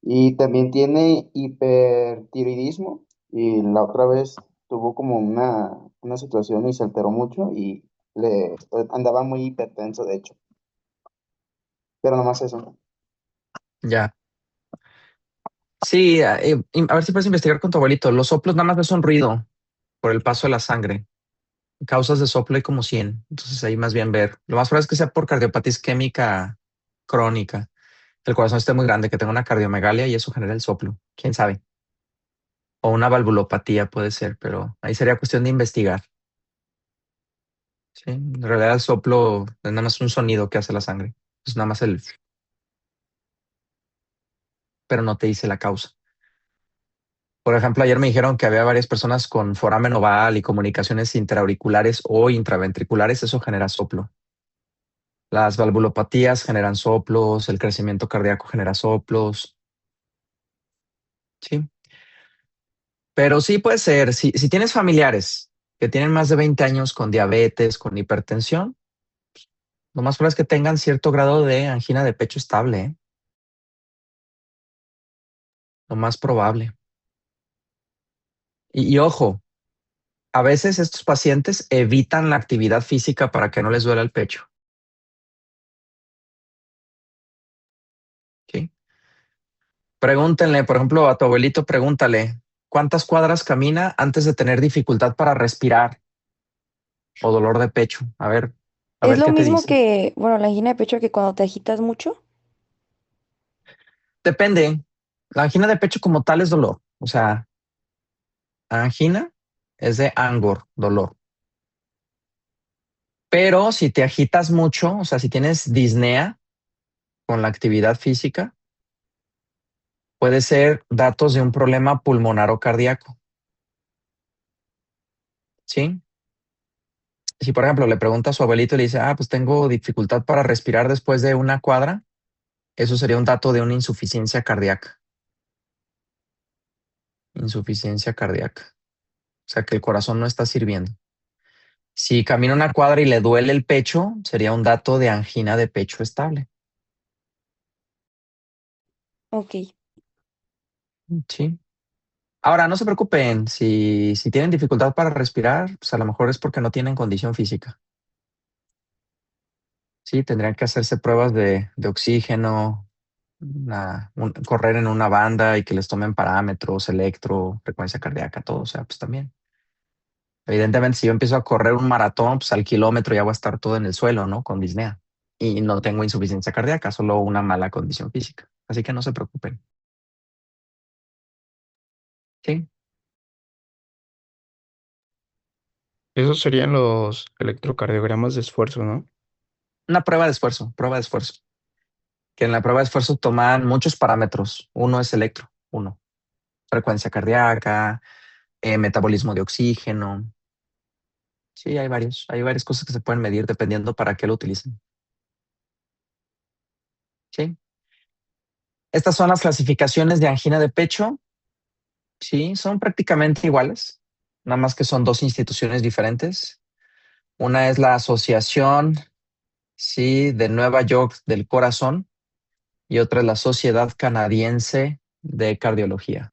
y también tiene hipertiroidismo, y la otra vez tuvo como una situación y se alteró mucho y andaba muy hipertenso, de hecho, pero nomás eso. Ya. Sí, a ver si puedes investigar con tu abuelito. Los soplos nada más es un ruido por el paso de la sangre. Causas de soplo hay como 100. Entonces ahí más bien ver. Lo más probable es que sea por cardiopatía isquémica crónica. El corazón esté muy grande, que tenga una cardiomegalia y eso genera el soplo. ¿Quién sabe? O una valvulopatía puede ser, pero ahí sería cuestión de investigar. Sí, en realidad el soplo es nada más un sonido que hace la sangre. Es nada más pero no te dice la causa. Por ejemplo, ayer me dijeron que había varias personas con foramen oval y comunicaciones intraauriculares o intraventriculares. Eso genera soplo. Las valvulopatías generan soplos, el crecimiento cardíaco genera soplos. Sí, pero sí puede ser. Si tienes familiares que tienen más de 20 años con diabetes, con hipertensión, lo más probable es que tengan cierto grado de angina de pecho estable, ¿eh? Lo más probable. Y ojo, a veces estos pacientes evitan la actividad física para que no les duela el pecho. ¿Sí? Pregúntenle, por ejemplo, a tu abuelito, pregúntale, ¿cuántas cuadras camina antes de tener dificultad para respirar o dolor de pecho? A Es ver lo qué te mismo dice. que, bueno, la angina de pecho que cuando te agitas mucho. Depende. La angina de pecho como tal es dolor. O sea, angina es de angor, dolor. Pero si te agitas mucho, o sea, si tienes disnea con la actividad física, puede ser datos de un problema pulmonar o cardíaco. ¿Sí? Si, por ejemplo, le pregunta a su abuelito y le dice, pues tengo dificultad para respirar después de una cuadra, eso sería un dato de una insuficiencia cardíaca. Insuficiencia cardíaca. O sea, que el corazón no está sirviendo. Si camina una cuadra y le duele el pecho, sería un dato de angina de pecho estable. Ok. Sí. Ahora, no se preocupen. Si tienen dificultad para respirar, pues a lo mejor es porque no tienen condición física. Sí, tendrían que hacerse pruebas de oxígeno, correr en una banda y que les tomen parámetros, electro, frecuencia cardíaca, todo. O sea, pues también. Evidentemente, si yo empiezo a correr un maratón, pues al kilómetro ya voy a estar todo en el suelo, ¿no? Con disnea. Y no tengo insuficiencia cardíaca, solo una mala condición física. Así que no se preocupen. Sí, Esos serían los electrocardiogramas de esfuerzo, ¿no? una prueba de esfuerzo. Que en la prueba de esfuerzo toman muchos parámetros. Uno es electro, uno. Frecuencia cardíaca, metabolismo de oxígeno. Sí, hay varias cosas que se pueden medir dependiendo para qué lo utilicen. Sí. Estas son las clasificaciones de angina de pecho. Sí, son prácticamente iguales, nada más que son dos instituciones diferentes. Una es la Asociación, sí, de Nueva York del Corazón y otra es la Sociedad Canadiense de Cardiología.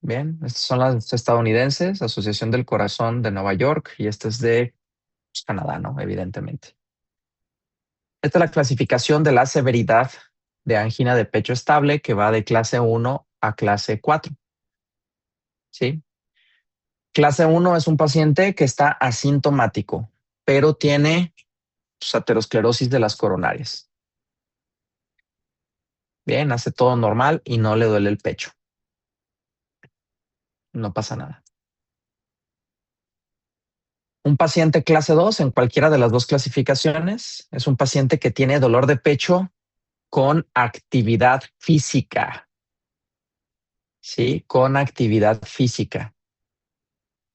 Bien, estas son las estadounidenses, Asociación del Corazón de Nueva York, y esta es de pues, Canadá, ¿no? Evidentemente. Esta es la clasificación de la severidad de angina de pecho estable que va de clase 1 a clase 4. ¿Sí? Clase 1 es un paciente que está asintomático, pero tiene pues, aterosclerosis de las coronarias. Bien, hace todo normal y no le duele el pecho. No pasa nada. Un paciente clase 2 en cualquiera de las dos clasificaciones es un paciente que tiene dolor de pecho con actividad física. Sí, con actividad física.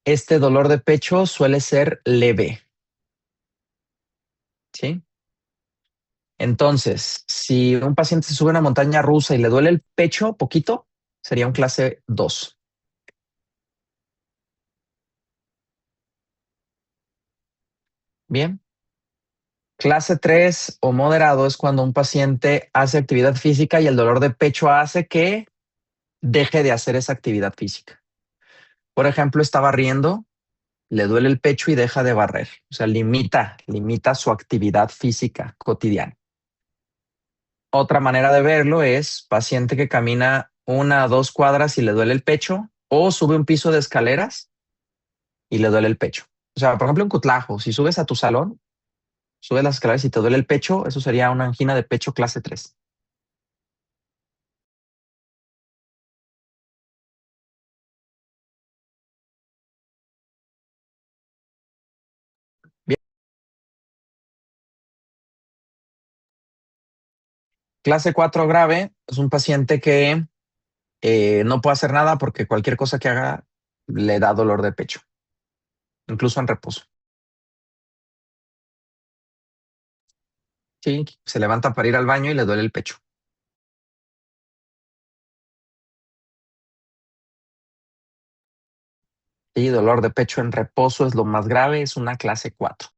Este dolor de pecho suele ser leve. ¿Sí? Entonces, si un paciente se sube a una montaña rusa y le duele el pecho poquito, sería un clase 2. Bien. Clase 3 o moderado es cuando un paciente hace actividad física y el dolor de pecho hace que deje de hacer esa actividad física. Por ejemplo, está barriendo, le duele el pecho y deja de barrer. O sea, limita su actividad física cotidiana. Otra manera de verlo es paciente que camina 1 o 2 cuadras y le duele el pecho, o sube un piso de escaleras y le duele el pecho. O sea, por ejemplo, en Cutlajo, si subes a tu salón, subes las escaleras y te duele el pecho, eso sería una angina de pecho clase 3. Bien. Clase 4 grave es un paciente que no puede hacer nada porque cualquier cosa que haga le da dolor de pecho, incluso en reposo. Sí, se levanta para ir al baño y le duele el pecho. Y dolor de pecho en reposo es lo más grave, es una clase 4.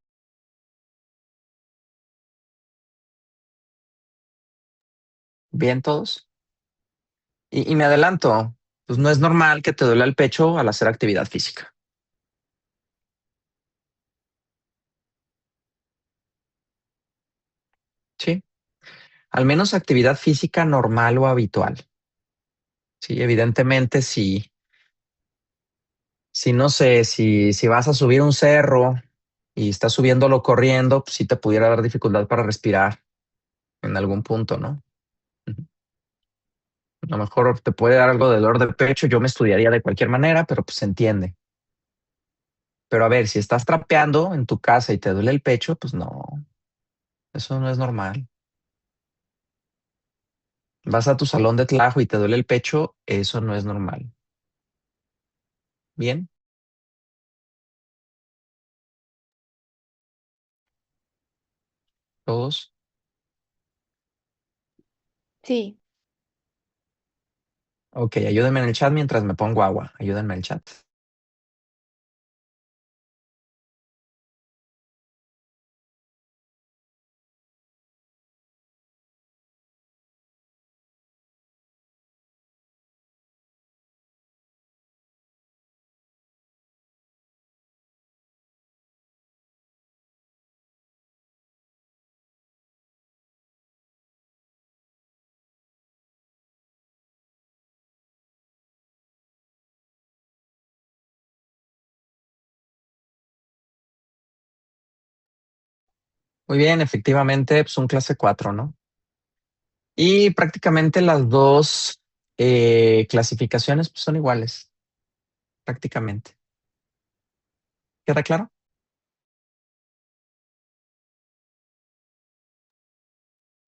Bien todos. Y me adelanto, pues no es normal que te duele el pecho al hacer actividad física. Sí, al menos actividad física normal o habitual. Sí, evidentemente si no sé, si vas a subir un cerro y estás subiéndolo corriendo, pues sí te pudiera dar dificultad para respirar en algún punto, ¿no? Ujú. A lo mejor te puede dar algo de dolor de pecho, yo me estudiaría de cualquier manera, pero pues se entiende. Pero a ver, si estás trapeando en tu casa y te duele el pecho, pues no, eso no es normal. Vas a tu salón de trabajo y te duele el pecho, eso no es normal. Bien, todos. Sí. Ok, ayúdenme en el chat mientras me pongo agua. Ayúdenme en el chat. Muy bien, efectivamente, pues un clase 4, ¿no? Y prácticamente las dos clasificaciones pues, son iguales, prácticamente. ¿Queda claro?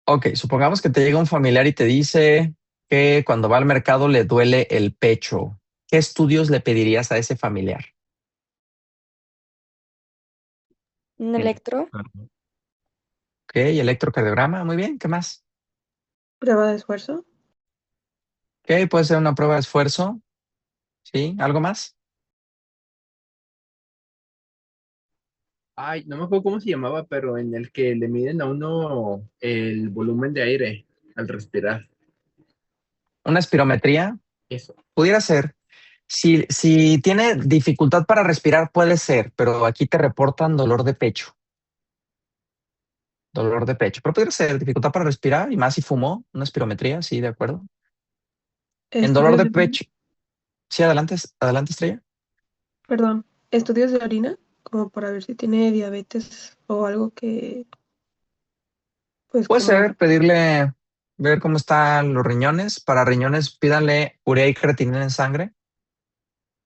Ok, supongamos que te llega un familiar y te dice que cuando va al mercado le duele el pecho. ¿Qué estudios le pedirías a ese familiar? Un electro, Ok, electrocardiograma, muy bien, ¿qué más? Prueba de esfuerzo. Ok, puede ser una prueba de esfuerzo, ¿sí? ¿Algo más? Ay, no me acuerdo cómo se llamaba, pero en el que le miden a uno el volumen de aire al respirar. Una espirometría, Eso. pudiera ser. Si tiene dificultad para respirar, puede ser, pero aquí te reportan dolor de pecho. Dolor de pecho. Pero pudiera ser dificultad para respirar y más si fumó, una espirometría, sí, de acuerdo. En dolor Estudios de de orina. pecho, sí, adelante, adelante, Estrella. Perdón. Estudios de orina, como para ver si tiene diabetes o algo que, pues Puede como, ser pedirle, ver cómo están los riñones. Para riñones, pídanle urea y creatinina en sangre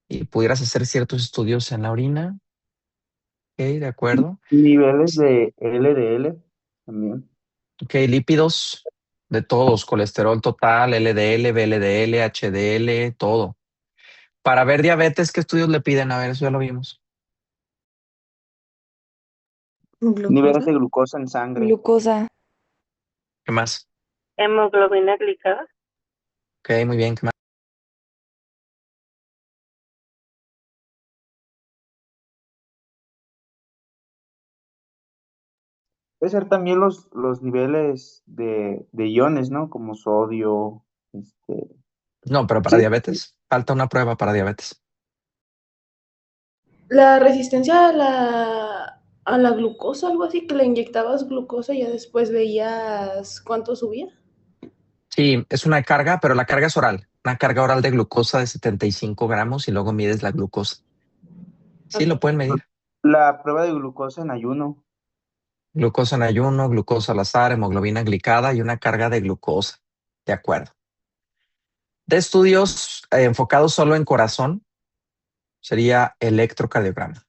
y pudieras hacer ciertos estudios en la orina. Ok, de acuerdo. Niveles de LDL también. Ok, lípidos de todos, colesterol total, LDL, VLDL, HDL, todo. Para ver diabetes, ¿qué estudios le piden? A ver, eso ya lo vimos. Niveles glucosa. de glucosa en sangre. glucosa, ¿Qué más? Hemoglobina glicada. Ok, muy bien. ¿Qué más? Puede ser también los niveles de iones, ¿no? Como sodio, No, pero para sí, diabetes, falta una prueba para diabetes. La resistencia a la glucosa, algo así, que le inyectabas glucosa y ya después veías cuánto subía. Sí, es una carga, pero la carga es oral. Una carga oral de glucosa de 75 gramos y luego mides la glucosa. Sí, Ok. lo pueden medir. la prueba de glucosa en ayuno. Glucosa en ayuno, glucosa al azar, hemoglobina glicada y una carga de glucosa. De acuerdo. De estudios enfocados solo en corazón, sería electrocardiograma.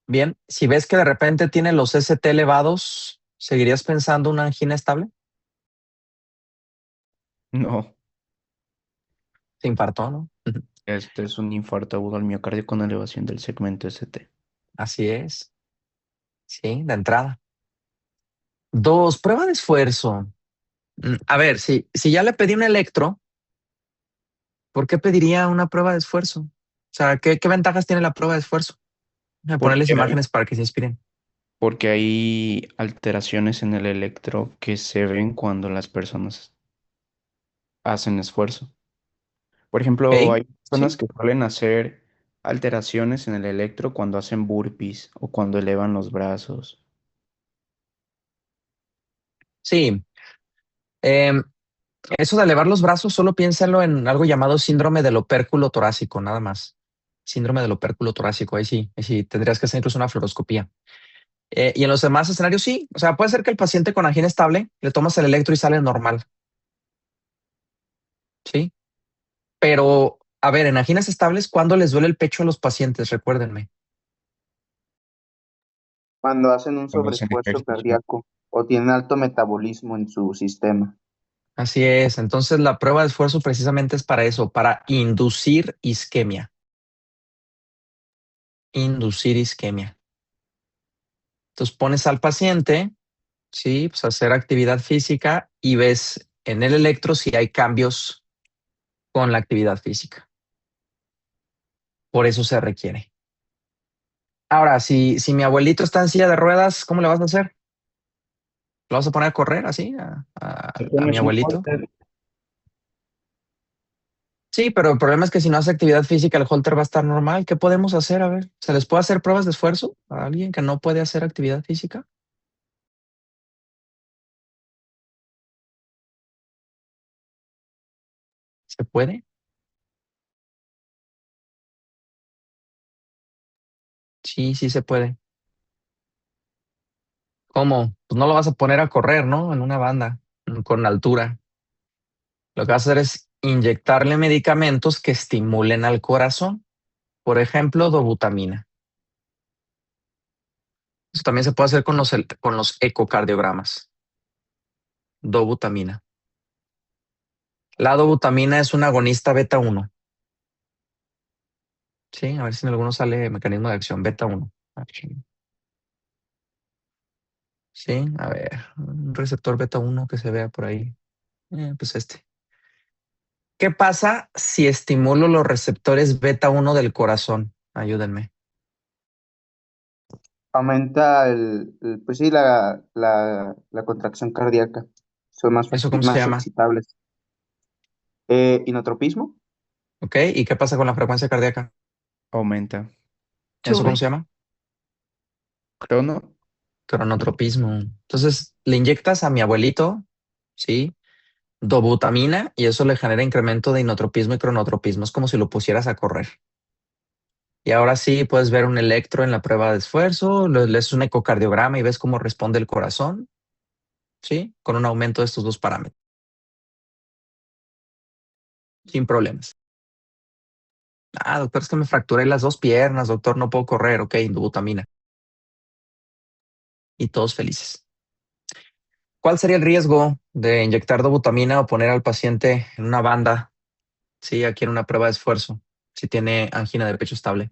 Bien, si ves que de repente tiene los ST elevados, ¿seguirías pensando una angina estable? No, Se infartó, ¿no? este es un infarto agudo al miocardio con elevación del segmento ST. Así es. Sí, de entrada. Dos, prueba de esfuerzo. A ver, si ya le pedí un electro, ¿por qué pediría una prueba de esfuerzo? O sea, ¿qué ventajas tiene la prueba de esfuerzo? Voy a ponerles Porque hay, imágenes para que se inspiren. porque hay alteraciones en el electro que se ven cuando las personas hacen esfuerzo. Por ejemplo, ¿Ok? hay personas Sí. que suelen hacer alteraciones en el electro cuando hacen burpees o cuando elevan los brazos. Sí. Em, Eso de elevar los brazos, solo piénsalo en algo llamado síndrome del opérculo torácico, nada más. Síndrome del opérculo torácico, ahí sí, tendrías que hacer incluso una fluoroscopía. Y en los demás escenarios, sí. O sea, puede ser que el paciente con angina estable le tomas el electro y sale normal, ¿sí? Pero, a ver, en anginas estables, ¿cuándo les duele el pecho a los pacientes? Recuérdenme. Cuando hacen un Cuando hacen sobreesfuerzo ejercicio. cardíaco o tienen alto metabolismo en su sistema. Así es. Entonces, la prueba de esfuerzo precisamente es para eso, para inducir isquemia. Inducir isquemia. Entonces, pones al paciente, sí, pues hacer actividad física y ves en el electro si hay cambios con la actividad física. Por eso se requiere. Ahora, si mi abuelito está en silla de ruedas, ¿cómo le vas a hacer? ¿Lo vas a poner a correr así Te a mi pones un abuelito? holter. Sí, pero el problema es que si no hace actividad física, el holter va a estar normal. ¿Qué podemos hacer? A ver, ¿se les puede hacer pruebas de esfuerzo a alguien que no puede hacer actividad física? ¿Se puede? Sí, sí se puede. ¿Cómo? Pues no lo vas a poner a correr, ¿no? En una banda con altura. Lo que vas a hacer es inyectarle medicamentos que estimulen al corazón. Por ejemplo, dobutamina. Eso también se puede hacer con los ecocardiogramas. Dobutamina. La dobutamina es un agonista beta 1. Sí, a ver si en alguno sale mecanismo de acción beta 1. Sí, a ver, un receptor beta 1 que se vea por ahí. Pues este. ¿Qué pasa si estimulo los receptores beta 1 del corazón? Ayúdenme. Aumenta pues sí, la contracción cardíaca. Son ¿Eso cómo se más llama? excitables. Inotropismo, ¿Ok? ¿Y qué pasa con la frecuencia cardíaca? Aumenta. ¿Eso cómo Sube. se llama? Crono. Cronotropismo. Entonces, le inyectas a mi abuelito, ¿sí? Dobutamina y eso le genera incremento de inotropismo y cronotropismo. Es como si lo pusieras a correr. Y ahora sí puedes ver un electro en la prueba de esfuerzo, le haces un ecocardiograma y ves cómo responde el corazón, ¿sí? Con un aumento de estos dos parámetros, sin problemas. Ah, doctor, es que me fracturé las dos piernas, doctor, no puedo correr. Ok, dobutamina. Y todos felices. ¿Cuál sería el riesgo de inyectar dobutamina o poner al paciente en una banda? Sí, aquí en una prueba de esfuerzo, si tiene angina de pecho estable.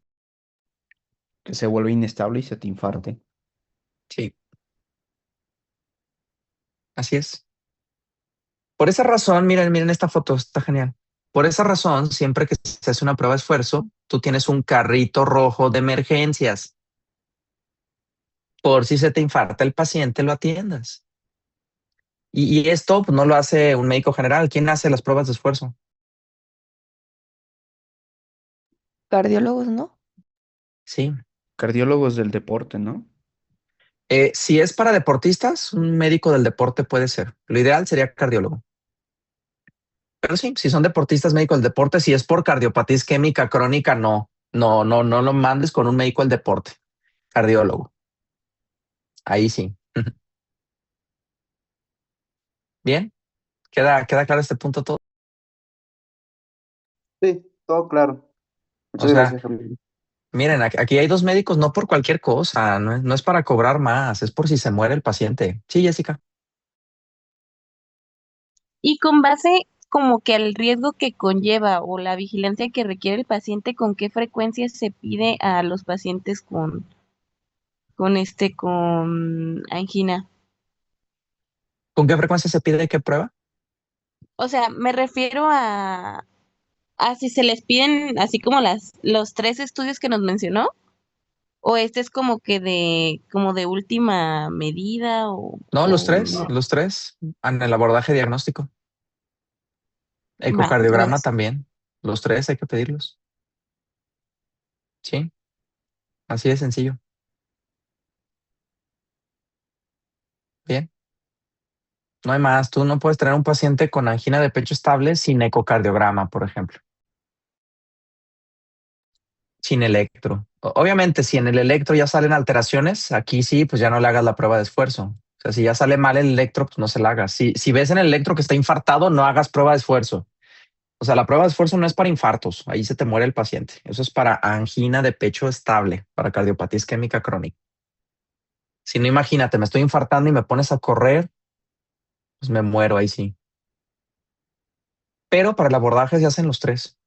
Que se vuelve inestable y se te infarte. Sí, así es. Por esa razón, miren esta foto, está genial. Por esa razón, siempre que se hace una prueba de esfuerzo, tú tienes un carrito rojo de emergencias. Por si se te infarta el paciente, lo atiendas. Y esto pues, no lo hace un médico general. ¿Quién hace las pruebas de esfuerzo? Cardiólogos, ¿no? Sí. Cardiólogos del deporte, ¿no? Si es para deportistas, un médico del deporte puede ser. Lo ideal sería cardiólogo. Pero sí, si son deportistas, médicos del deporte, si es por cardiopatía isquémica crónica, no lo mandes con un médico del deporte, cardiólogo. Ahí sí. Bien, queda claro este punto todo. sí, todo claro. O Muchas sea, gracias, amigo. miren, aquí hay dos médicos, no por cualquier cosa, no es para cobrar más, es por si se muere el paciente. Sí, Jessica. Y con base como que al riesgo que conlleva o la vigilancia que requiere el paciente, ¿con qué frecuencia se pide a los pacientes con angina? ¿Con qué frecuencia se pide qué prueba? O sea, me refiero a si se les piden así como los 3 estudios que nos mencionó, o este es como que como de última medida No, o no. los tres, en el abordaje diagnóstico. Va, Ecocardiograma gracias. también. Los tres hay que pedirlos. Sí, así de sencillo. Bien. No hay más. Tú no puedes tener un paciente con angina de pecho estable sin ecocardiograma, por ejemplo. Sin electro. Obviamente, si en el electro ya salen alteraciones, aquí sí, pues ya no le hagas la prueba de esfuerzo. O sea, si ya sale mal el electro, pues no se la hagas. Si ves en el electro que está infartado, no hagas prueba de esfuerzo. O sea, la prueba de esfuerzo no es para infartos. Ahí se te muere el paciente. Eso es para angina de pecho estable, para cardiopatía isquémica crónica. Si no, imagínate, me estoy infartando y me pones a correr, pues me muero ahí sí. Pero para el abordaje se hacen los tres.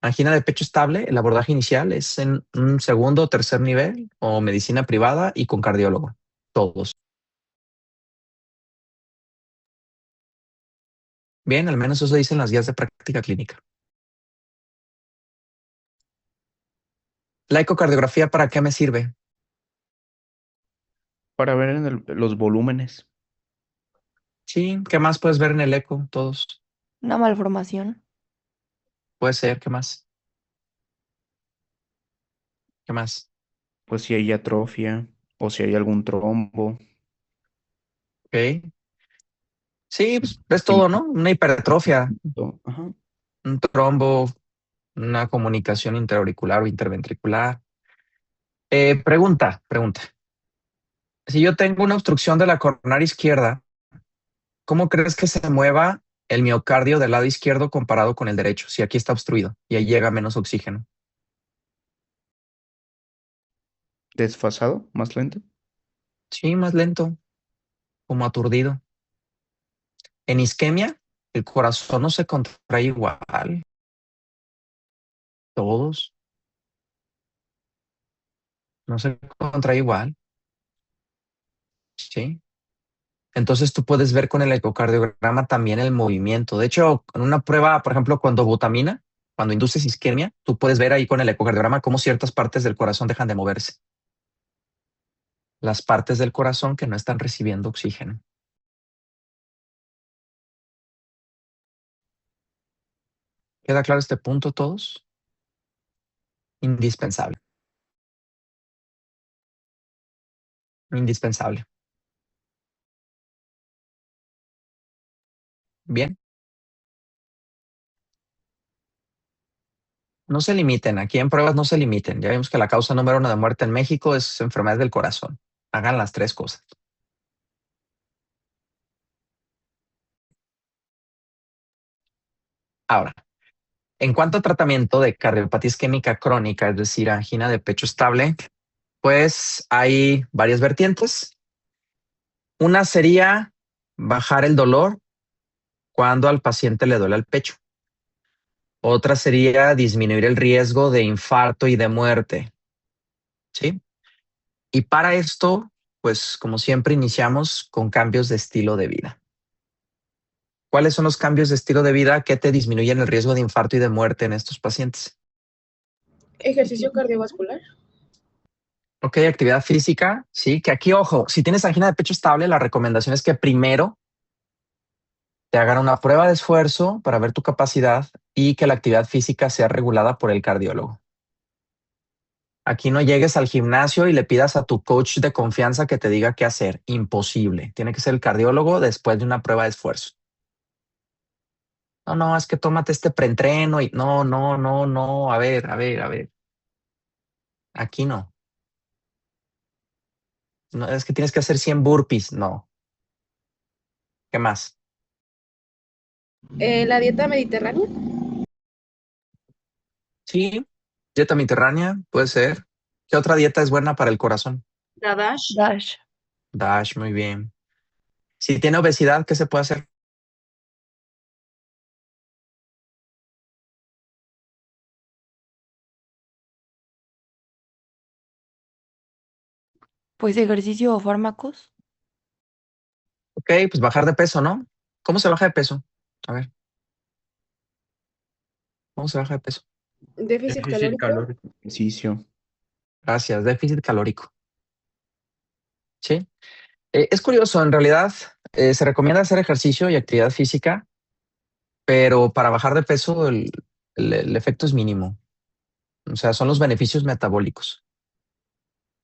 Angina de pecho estable, el abordaje inicial es en un segundo o tercer nivel o medicina privada y con cardiólogo. Todos. Bien, al menos eso dicen las guías de práctica clínica. ¿La ecocardiografía para qué me sirve? Para ver en los volúmenes. Sí, ¿qué más puedes ver en el eco? Todos. Una malformación. Puede ser, ¿qué más? ¿Qué más? Pues si hay atrofia o si hay algún trombo. Ok. Sí, pues ves todo, ¿no? Movimiento. Una hipertrofia, Ajá. un trombo, una comunicación interauricular o interventricular. Pregunta. Si yo tengo una obstrucción de la coronaria izquierda, ¿cómo crees que se mueva el miocardio del lado izquierdo comparado con el derecho? Si aquí está obstruido y ahí llega menos oxígeno. Desfasado, más lento. Sí, más lento, como aturdido. En isquemia, el corazón no se contrae igual. Todos no se contrae igual. Sí. Entonces tú puedes ver con el ecocardiograma también el movimiento. De hecho, en una prueba, por ejemplo, cuando induces isquemia, tú puedes ver ahí con el ecocardiograma cómo ciertas partes del corazón dejan de moverse. Las partes del corazón que no están recibiendo oxígeno. ¿Queda claro este punto todos? Indispensable. Indispensable. Bien. No se limiten. Aquí en pruebas no se limiten. Ya vimos que la causa número 1 de muerte en México es enfermedad del corazón. Hagan las 3 cosas. Ahora, en cuanto a tratamiento de cardiopatía isquémica crónica, es decir, angina de pecho estable, pues hay varias vertientes. Una sería bajar el dolor cuando al paciente le duele el pecho. Otra sería disminuir el riesgo de infarto y de muerte. ¿Sí? Y para esto, pues como siempre, iniciamos con cambios de estilo de vida. ¿Cuáles son los cambios de estilo de vida que te disminuyen el riesgo de infarto y de muerte en estos pacientes? Ejercicio cardiovascular. Ok, actividad física, sí, que aquí, ojo, si tienes angina de pecho estable, la recomendación es que primero te hagan una prueba de esfuerzo para ver tu capacidad y que la actividad física sea regulada por el cardiólogo. Aquí no llegues al gimnasio y le pidas a tu coach de confianza que te diga qué hacer. Imposible. Tiene que ser el cardiólogo después de una prueba de esfuerzo. No, no, es que tómate este preentreno y no, no, no, no. A ver, a ver, a ver. Aquí no. No, es que tienes que hacer 100 burpees. No. ¿Qué más? La dieta mediterránea. Sí, dieta mediterránea, puede ser. ¿Qué otra dieta es buena para el corazón? La DASH. Dash. DASH, muy bien. Si tiene obesidad, ¿qué se puede hacer? Pues ejercicio o fármacos. Ok, pues bajar de peso, ¿no? ¿Cómo se baja de peso? A ver, ¿cómo se baja de peso? Déficit Déficit calórico. calórico. Ejercicio. Gracias, déficit calórico. Sí. Es curioso, en realidad se recomienda hacer ejercicio y actividad física, pero para bajar de peso el efecto es mínimo. O sea, son los beneficios metabólicos.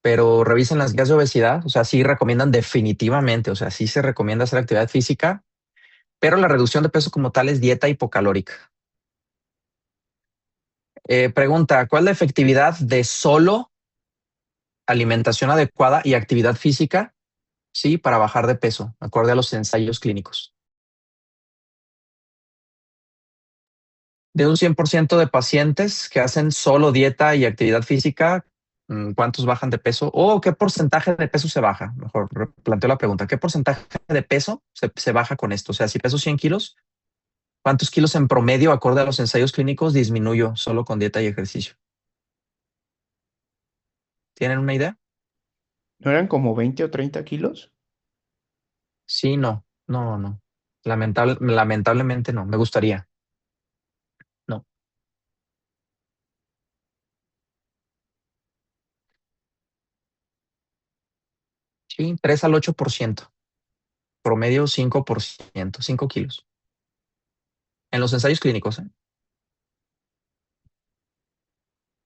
Pero revisen las guías de obesidad, o sea, sí recomiendan definitivamente, o sea, sí se recomienda hacer actividad física, pero la reducción de peso como tal es dieta hipocalórica. Pregunta, ¿cuál es la efectividad de solo alimentación adecuada y actividad física? Sí, para bajar de peso, acorde a los ensayos clínicos. De un 100% de pacientes que hacen solo dieta y actividad física, ¿cuántos bajan de peso? ¿O qué porcentaje de peso se baja? Mejor planteo la pregunta. ¿Qué porcentaje de peso se baja con esto? O sea, si peso 100 kilos, ¿cuántos kilos en promedio, acorde a los ensayos clínicos, disminuyo solo con dieta y ejercicio? ¿Tienen una idea? ¿No eran como 20 o 30 kilos? Sí, no, no, no. Lamentablemente no. Me gustaría. No. Sí, 3 al 8%. Promedio 5%, 5 kilos. En los ensayos clínicos, ¿eh?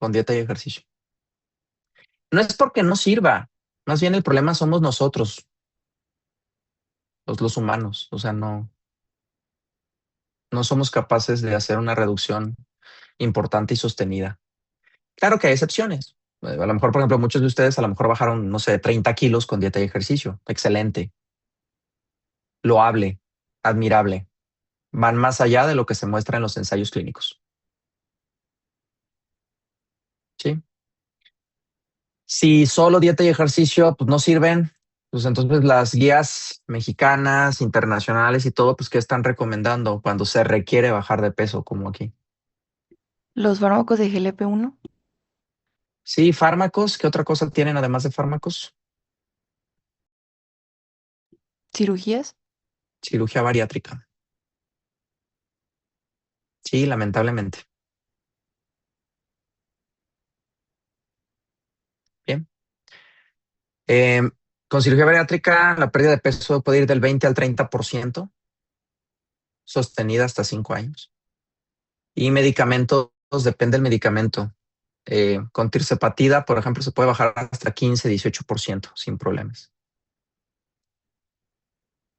Con dieta y ejercicio. No es porque no sirva. Más bien el problema somos nosotros, los humanos. O sea, no somos capaces de hacer una reducción importante y sostenida. Claro que hay excepciones. A lo mejor, por ejemplo, muchos de ustedes a lo mejor bajaron, no sé, 30 kilos con dieta y ejercicio. Excelente, loable, admirable. Van más allá de lo que se muestra en los ensayos clínicos. ¿Sí? Si solo dieta y ejercicio pues no sirven, pues entonces las guías mexicanas, internacionales y todo, pues ¿qué están recomendando cuando se requiere bajar de peso como aquí? Los fármacos de GLP-1, Sí, fármacos. ¿Qué otra cosa tienen además de fármacos? cirugías. Cirugía bariátrica. Sí, lamentablemente. Bien. Eh, con cirugía bariátrica, la pérdida de peso puede ir del 20 al 30%, sostenida hasta 5 años. Y medicamentos, depende del medicamento. Con tirzepatida, por ejemplo, se puede bajar hasta 15-18% sin problemas.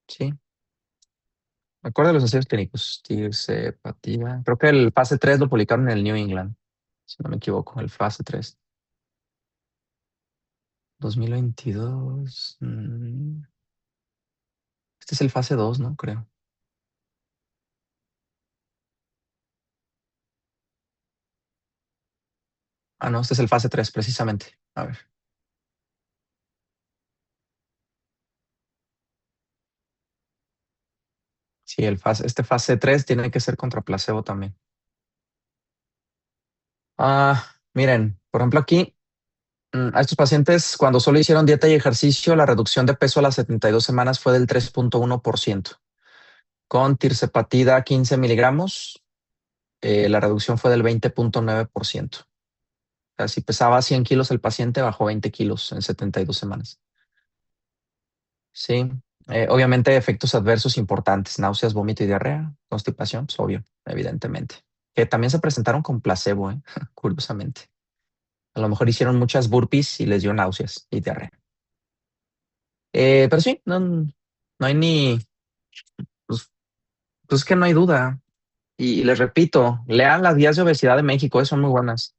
Sí. Me acuerdo de los ensayos clínicos. Tirzepatida. Creo que el fase 3 lo publicaron en el New England, si no me equivoco, el fase 3. 2022. Este es el fase 2, ¿no? Creo. Ah, no, este es el fase 3, precisamente. A ver. Sí, este fase 3 tiene que ser contra placebo también. Miren, por ejemplo, aquí a estos pacientes, cuando solo hicieron dieta y ejercicio, la reducción de peso a las 72 semanas fue del 3.1%. Con tirzepatida 15 miligramos, la reducción fue del 20.9%. O sea, si pesaba 100 kilos el paciente, bajó 20 kilos en 72 semanas. Sí, obviamente efectos adversos importantes, náuseas, vómito y diarrea, constipación, pues obvio, evidentemente. Que también se presentaron con placebo, curiosamente. A lo mejor hicieron muchas burpees y les dio náuseas y diarrea. Pero sí, no hay ni, pues es que no hay duda. Y les repito, lean las guías de obesidad de México, son muy buenas.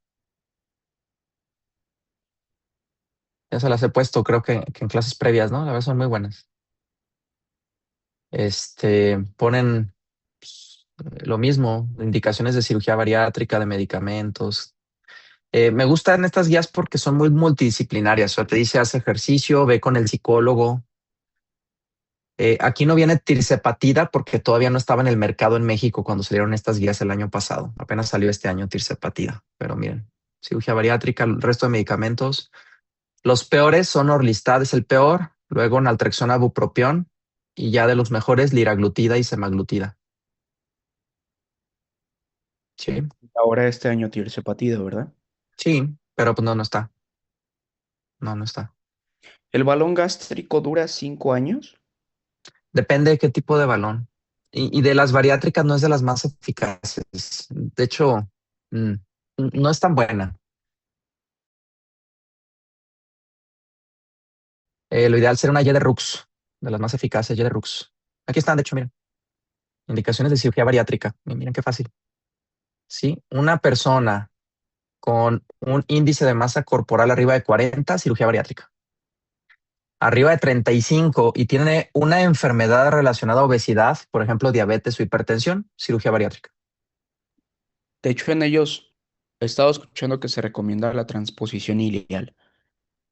Ya se las he puesto, creo que en clases previas, ¿no? La verdad son muy buenas. Ponen pues, lo mismo, indicaciones de cirugía bariátrica, de medicamentos. Me gustan estas guías porque son muy multidisciplinarias. O sea, te dice, haz ejercicio, ve con el psicólogo. Aquí no viene tirzepatida porque todavía no estaba en el mercado en México cuando salieron estas guías el año pasado. Apenas salió este año tirzepatida. Pero miren, cirugía bariátrica, el resto de medicamentos. Los peores son Orlistat, es el peor. Luego naltrexona, bupropión. Y ya de los mejores, liraglutida y semaglutida. Sí, Ahora este año tirzepatida, ¿verdad? sí, pero pues no está. No está. ¿El balón gástrico dura 5 años? Depende de qué tipo de balón. Y de las bariátricas no es de las más eficaces. De hecho, no es tan buena. Lo ideal sería una Y-de-Rux, de las más eficaces, Y-de-Rux. Aquí están, de hecho, miren. Indicaciones de cirugía bariátrica. Miren qué fácil. Sí, una persona con un índice de masa corporal arriba de 40, cirugía bariátrica. Arriba de 35 y tiene una enfermedad relacionada a obesidad, por ejemplo, diabetes o hipertensión, cirugía bariátrica. De hecho, en ellos he estado escuchando que se recomienda la transposición ileal.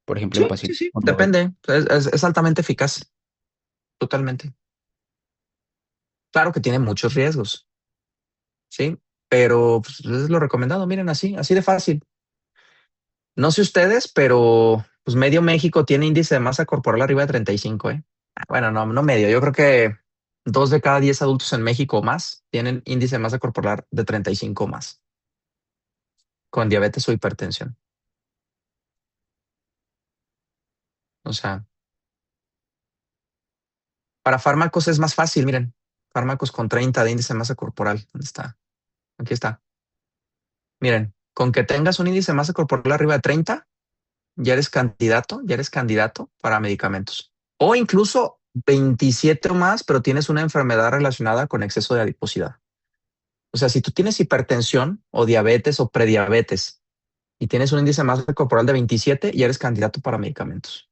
Por ejemplo, en pacientes Sí, con diabetes. depende. Es altamente eficaz, totalmente. Claro que tiene muchos riesgos, sí, pero pues, es lo recomendado. Miren, así de fácil. No sé ustedes, pero pues medio México tiene índice de masa corporal arriba de 35, ¿eh? Bueno, no medio. Yo creo que 2 de cada 10 adultos en México o más tienen índice de masa corporal de 35 o más, con diabetes o hipertensión. O sea, para fármacos es más fácil, miren. Fármacos con 30 de índice de masa corporal. ¿Dónde está? Aquí está. Miren, con que tengas un índice de masa corporal arriba de 30, ya eres candidato para medicamentos. O incluso 27 o más, pero tienes una enfermedad relacionada con exceso de adiposidad. O sea, si tú tienes hipertensión o diabetes o prediabetes y tienes un índice de masa corporal de 27, y eres candidato para medicamentos.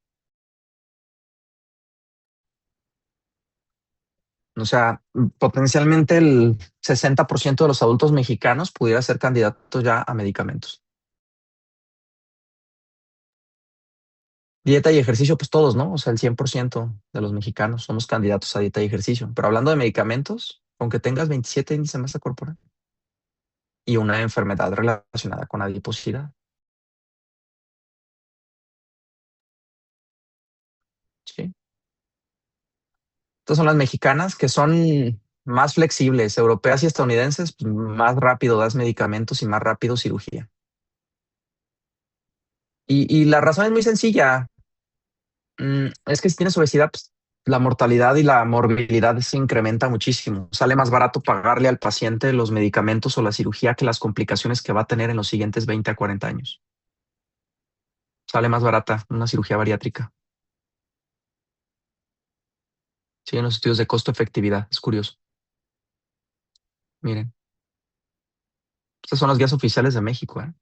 O sea, potencialmente el 60% de los adultos mexicanos pudiera ser candidatos ya a medicamentos. Dieta y ejercicio, pues todos, ¿no? O sea, el 100% de los mexicanos somos candidatos a dieta y ejercicio. Pero hablando de medicamentos, aunque tengas 27 índice de masa corporal y una enfermedad relacionada con adiposidad. Sí. Estas son las mexicanas, que son más flexibles. Europeas y estadounidenses, pues, más rápido das medicamentos y más rápido cirugía. Y la razón es muy sencilla. Es que si tienes obesidad, pues, la mortalidad y la morbilidad se incrementa muchísimo. Sale más barato pagarle al paciente los medicamentos o la cirugía que las complicaciones que va a tener en los siguientes 20 a 40 años. Sale más barata una cirugía bariátrica. Sí, en los estudios de costo-efectividad. Es curioso. Miren, estas son las guías oficiales de México, ¿eh?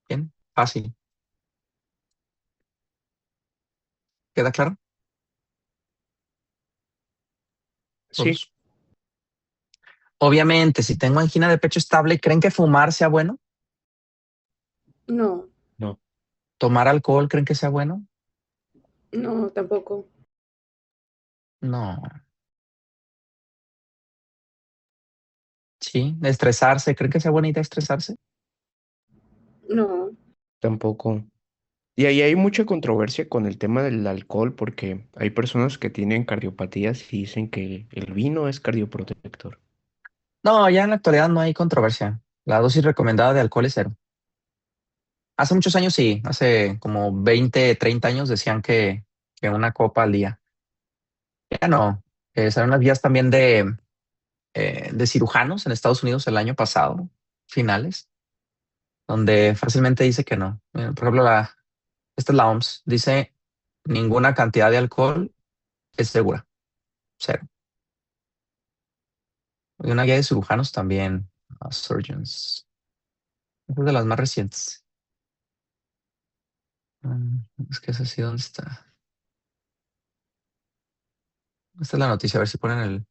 Bien, fácil. ¿Queda claro? Sí, Todos. Obviamente, si tengo angina de pecho estable, ¿creen que fumar sea bueno? No, no. ¿Tomar alcohol creen que sea bueno? no, tampoco. No. Sí. ¿Estresarse? ¿Creen que sea buena idea estresarse? No. Tampoco. Y ahí hay mucha controversia con el tema del alcohol porque hay personas que tienen cardiopatías y dicen que el vino es cardioprotector. No, ya en la actualidad no hay controversia. La dosis recomendada de alcohol es 0. Hace muchos años sí, hace como 20, 30 años decían que una copa al día. Ya no. Salieron las guías también de cirujanos en Estados Unidos el año pasado, finales, donde fácilmente dice que no. Por ejemplo, esta es la OMS, dice ninguna cantidad de alcohol es segura, 0. Y una guía de cirujanos también, surgeons. Esta es de las más recientes. Es que esa sí, ¿dónde está? Esta es la noticia, a ver si ponen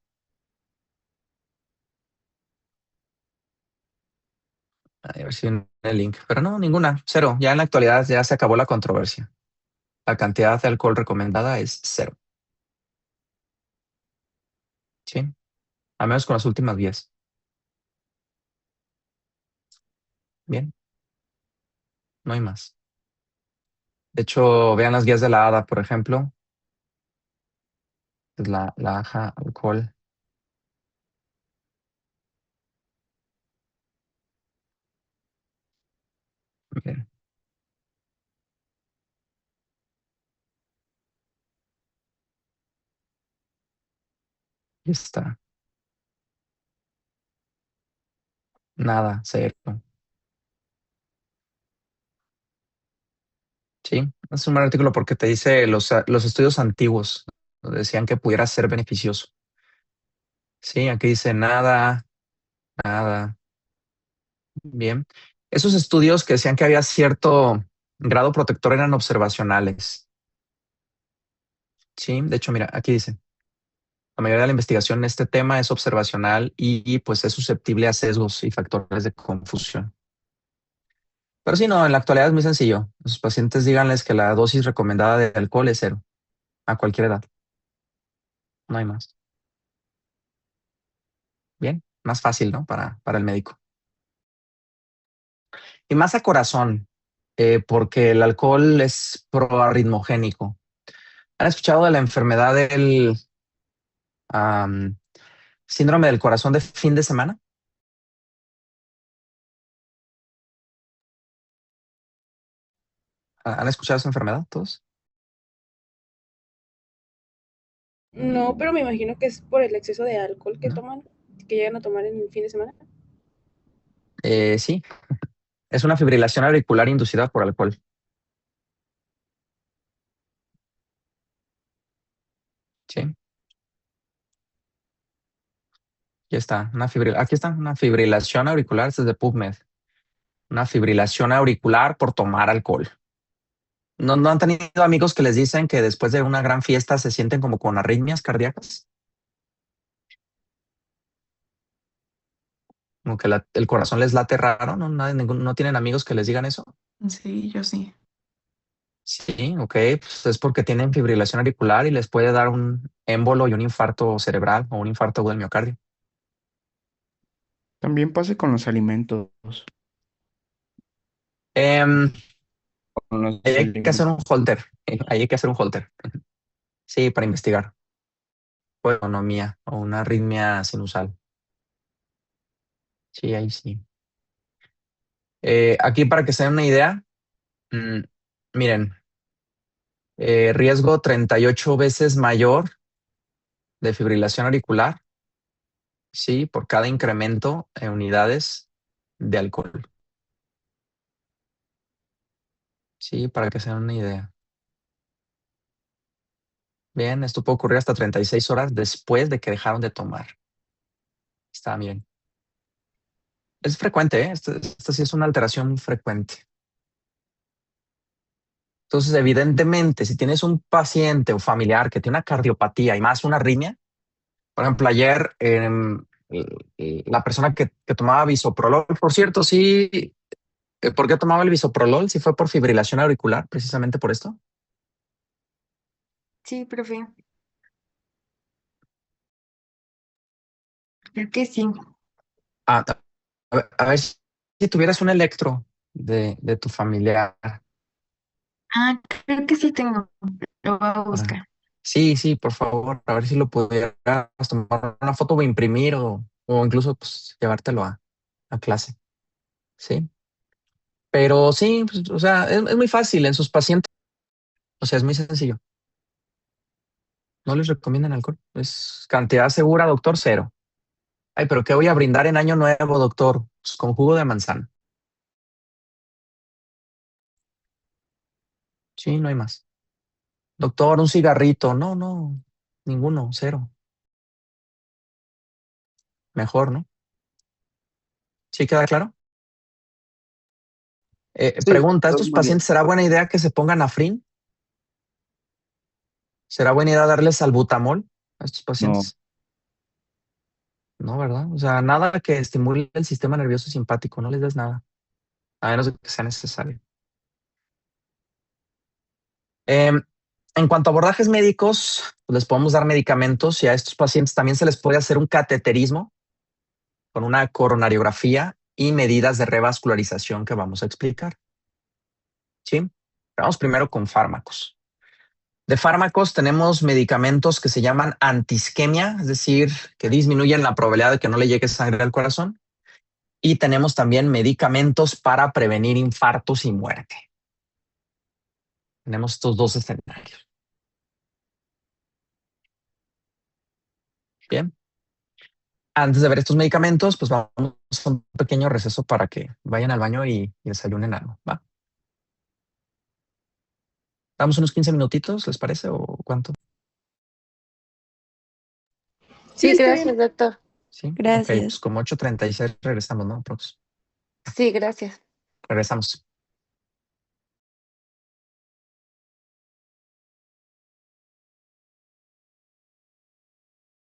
a ver si viene el link. Pero no, ninguna, 0. Ya en la actualidad ya se acabó la controversia. La cantidad de alcohol recomendada es 0. Sí, a menos con las últimas guías. Bien, no hay más. De hecho, vean las guías de la ADA, por ejemplo. Es la AJA alcohol. Miren, ahí está. Nada, 0. Sí, es un buen artículo porque te dice los estudios antiguos donde decían que pudiera ser beneficioso. Sí, aquí dice nada, nada. Bien. Esos estudios que decían que había cierto grado protector eran observacionales. Sí, de hecho, mira, aquí dice, la mayoría de la investigación en este tema es observacional y pues es susceptible a sesgos y factores de confusión. Pero sí, no, en la actualidad es muy sencillo. A sus pacientes díganles que la dosis recomendada de alcohol es 0, a cualquier edad. No hay más. Bien, más fácil, ¿no? Para el médico. Y más a corazón, porque el alcohol es proarritmogénico. ¿Han escuchado de la enfermedad del am, síndrome del corazón de fin de semana? ¿Han escuchado esa enfermedad todos? No, pero me imagino que es por el exceso de alcohol que ¿No? toman, que llegan a tomar en el fin de semana. Sí, es una fibrilación auricular inducida por alcohol. Sí. Ya está. Aquí está una fibrilación auricular. Este es de PubMed. Una fibrilación auricular por tomar alcohol. ¿No han tenido amigos que les dicen que después de una gran fiesta se sienten como con arritmias cardíacas? Como que el corazón les late raro, ¿no? ¿No tienen amigos que les digan eso? Sí, yo sí. Sí, ok, pues es porque tienen fibrilación auricular y les puede dar un émbolo y un infarto cerebral o un infarto del miocardio. También pasa con los alimentos. Em, Con los Ahí hay que hacer alimentos. un holter. Ahí hay que hacer un holter. Sí, para investigar. O economía o una arritmia sinusal. Sí, ahí sí. Aquí para que se den una idea, mm, miren, riesgo 38 veces mayor de fibrilación auricular, sí, por cada incremento en unidades de alcohol. Sí, para que se den una idea. Bien, esto puede ocurrir hasta 36 horas después de que dejaron de tomar. Está bien. Es frecuente, ¿eh? Esta sí es una alteración frecuente. Entonces, evidentemente, si tienes un paciente o familiar que tiene una cardiopatía y más una arritmia, por ejemplo, ayer la persona que tomaba bisoprolol, por cierto, sí, ¿por qué tomaba el bisoprolol? Si fue por fibrilación auricular, precisamente por esto. Sí, profe. Creo que sí. Ah, a ver si tuvieras un electro de tu familiar. Ah, creo que sí tengo. Lo voy a Para- buscar. Sí, sí, por favor, a ver si lo pudieras tomar una foto o imprimir o incluso pues, llevártelo a clase. Sí. Pero sí, pues, o sea, es muy fácil en sus pacientes. O sea, es muy sencillo. No les recomiendan alcohol. Es cantidad segura, doctor, cero. Ay, pero ¿qué voy a brindar en año nuevo, doctor? Pues con jugo de manzana. Sí, no hay más. Doctor, un cigarrito. No, no, ninguno, cero. Mejor, ¿no? ¿Sí queda claro? Sí, Pregunta, todo ¿estos muy bien. pacientes será buena idea que se pongan Afrin? ¿Será buena idea darles salbutamol a estos No, pacientes? No, ¿verdad? O sea, nada que estimule el sistema nervioso simpático, no les des nada, a menos de que sea necesario. Em, en cuanto a abordajes médicos, pues les podemos dar medicamentos y a estos pacientes también se les puede hacer un cateterismo con una coronariografía y medidas de revascularización que vamos a explicar. ¿Sí? Vamos primero con fármacos. De fármacos tenemos medicamentos que se llaman antisquemia, es decir, que disminuyen la probabilidad de que no le llegue sangre al corazón. Y tenemos también medicamentos para prevenir infartos y muerte. Tenemos estos dos escenarios. Bien. Antes de ver estos medicamentos, pues vamos a un pequeño receso para que vayan al baño y desayunen algo. ¿Va? Damos unos 15 minutitos, ¿les parece? ¿O cuánto? Sí, Sí, está gracias, bien. doctor. Sí. Ok, Gracias. pues como 8:36 regresamos, ¿no? Prox. Sí, gracias. Regresamos.